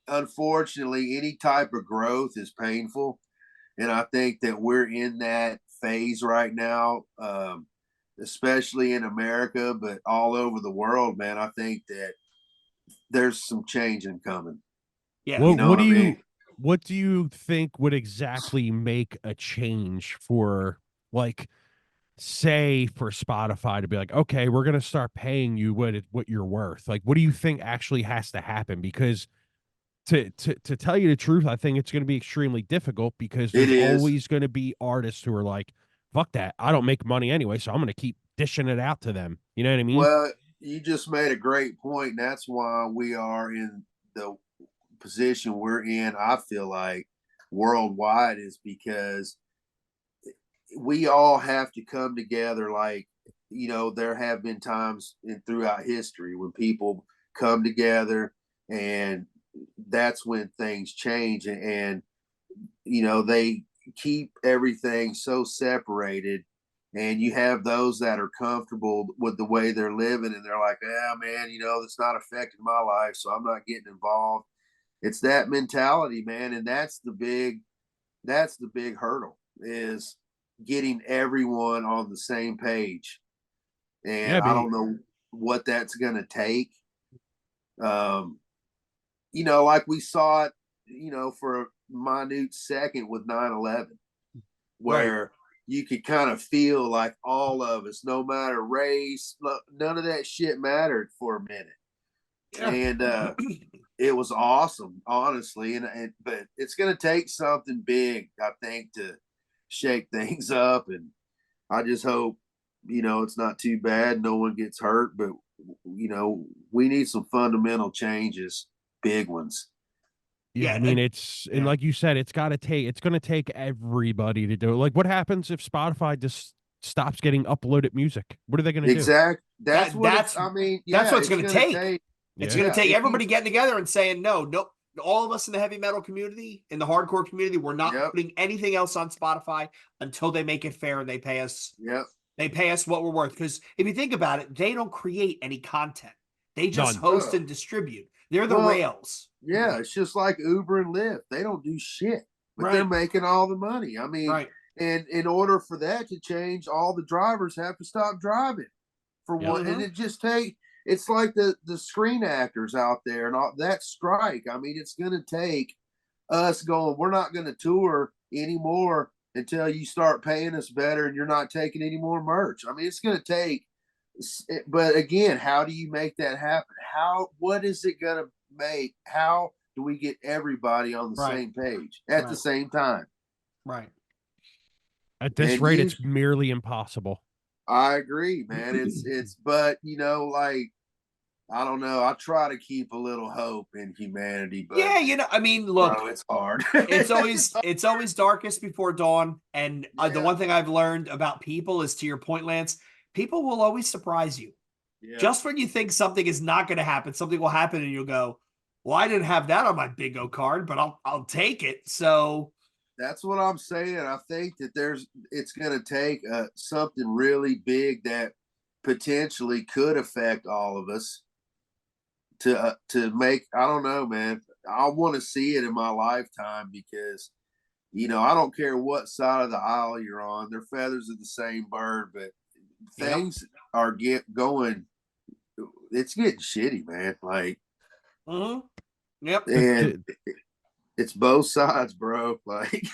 unfortunately, any type of growth is painful. And I think that we're in that phase right now, especially in America, but all over the world, man. I think that there's some changing coming. Yeah. Well, what do you think would exactly make a change for, like, say, for Spotify to be like, okay, we're going to start paying you what you're worth? Like, what do you think actually has to happen? Because to tell you the truth, I think it's going to be extremely difficult, because there's always going to be artists who are like, fuck that, I don't make money anyway, so I'm going to keep dishing it out to them. You know what I mean? Well, you just made a great point, and that's why we are in the position we're in, I feel like, worldwide, is because we all have to come together. Like, there have been times throughout history when people come together, and that's when things change, and they keep everything so separated, and you have those that are comfortable with the way they're living, and they're like, "Yeah, man, it's not affecting my life, so I'm not getting involved." It's that mentality, man, and that's the big hurdle, is getting everyone on the same page. And I don't know what that's going to take. Like we saw it, for a minute second with 9/11, where you could kind of feel like all of us, no matter race, none of that shit mattered for a minute. Yeah. And it was awesome, honestly. But it's going to take something big, I think, to shake things up. And I just hope, it's not too bad, no one gets hurt. But we need some fundamental changes, big ones. Yeah, I mean, and like you said, it's going to take everybody to do it. Like, what happens if Spotify just stops getting uploaded music? What are they going to do? Exactly. That's what that's what it's going to take. It's going to take everybody getting together and saying, no, all of us in the heavy metal community, in the hardcore community, we're not putting anything else on Spotify until they make it fair and they pay us. Yep. They pay us what we're worth. Because if you think about it, they don't create any content. They just host and distribute. They're the rails. Yeah, it's just like Uber and Lyft. They don't do shit, but they're making all the money. I mean, and in order for that to change, all the drivers have to stop driving for one. And it just it's like the screen actors out there and all that strike. I mean, it's going to take us going, we're not going to tour anymore until you start paying us better and you're not taking any more merch. I mean, it's going to take, but again, how do you make that happen? What is it going to make? How do we get everybody on the same page at the same time? Right. At this rate, it's merely impossible. I agree, man. But like, I don't know. I try to keep a little hope in humanity, but I mean, look, it's hard. it's always darkest before dawn. And the one thing I've learned about people is, to your point, Lance, people will always surprise you. Yeah. Just when you think something is not going to happen, something will happen, and you'll go, "Well, I didn't have that on my bingo card, but I'll take it." So that's what I'm saying. I think that it's going to take something really big that potentially could affect all of us to make. I don't know, man. I want to see it in my lifetime, because I don't care what side of the aisle you're on. They're feathers of the same bird, but things are going. It's getting shitty, man. Like, Yep. And it's both sides, bro. Like,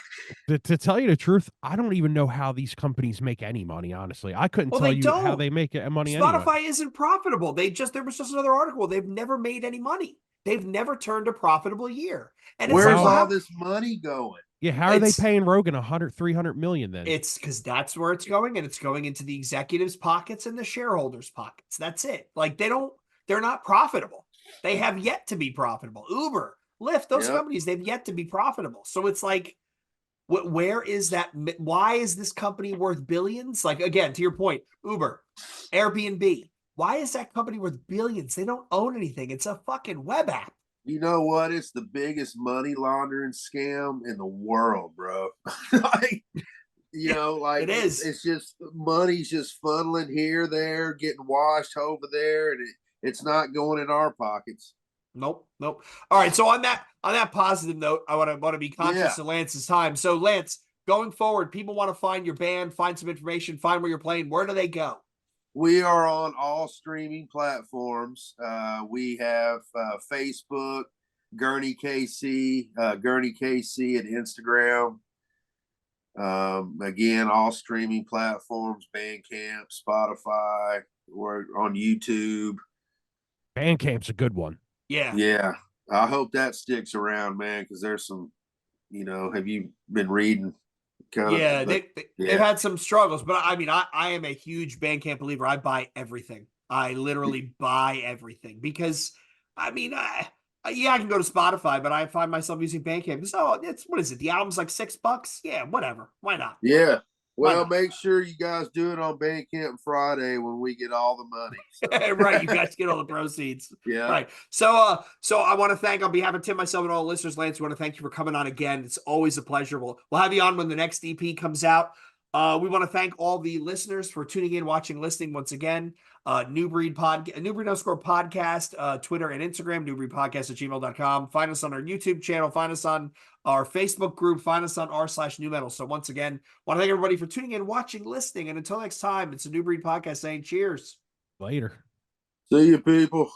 to tell you the truth, I don't even know how these companies make any money. Honestly, I couldn't Well, tell they you how don't. they make money Spotify anyway. isn't profitable. There was just another article. They've never made any money. They've never turned a profitable year. And it's where's like, all this money going? Yeah, how are they paying Rogan 100, 300 million then? It's because that's where it's going, and it's going into the executives' pockets and the shareholders' pockets. That's it. Like they're not profitable. They have yet to be profitable. Uber, Lyft, those companies, they've yet to be profitable. So it's like, where is that? Why is this company worth billions? Like, again, to your point, Uber, Airbnb. Why is that company worth billions? They don't own anything. It's a fucking web app. You know what? It's the biggest money laundering scam in the world, bro. Like, like it is. It's just money's just funneling here, there, getting washed over there, and it's not going in our pockets. Nope. All right. So on that positive note, I want to be conscious of Lance's time. So Lance, going forward, people want to find your band, find some information, find where you're playing. Where do they go? We are on all streaming platforms. We have Facebook, Gurney KC, Gurney KC, and Instagram. Again, all streaming platforms: Bandcamp, Spotify. We're on YouTube. Bandcamp's a good one. Yeah. I hope that sticks around, man, because there's some. Have you been reading? They've had some struggles, but I mean, I am a huge Bandcamp believer. I buy everything. I literally buy everything because, I mean, I can go to Spotify, but I find myself using Bandcamp. So what is it? The album's like $6. Yeah, whatever. Why not? Yeah. Well, make sure you guys do it on Bandcamp Friday when we get all the money. So. Right, you guys get all the proceeds. Yeah. Right. So I want to thank, on behalf of Tim, myself, and all the listeners, Lance, we want to thank you for coming on again. It's always a pleasure. We'll have you on when the next EP comes out. We want to thank all the listeners for tuning in, watching, listening once again. New Breed Podcast, Twitter and Instagram, newbreedpodcast@gmail.com. Find us on our YouTube channel. Find us on our Facebook group. Find us on r/New Metal. So once again, want to thank everybody for tuning in, watching, listening. And until next time, it's a New Breed Podcast saying cheers. Later. See you, people.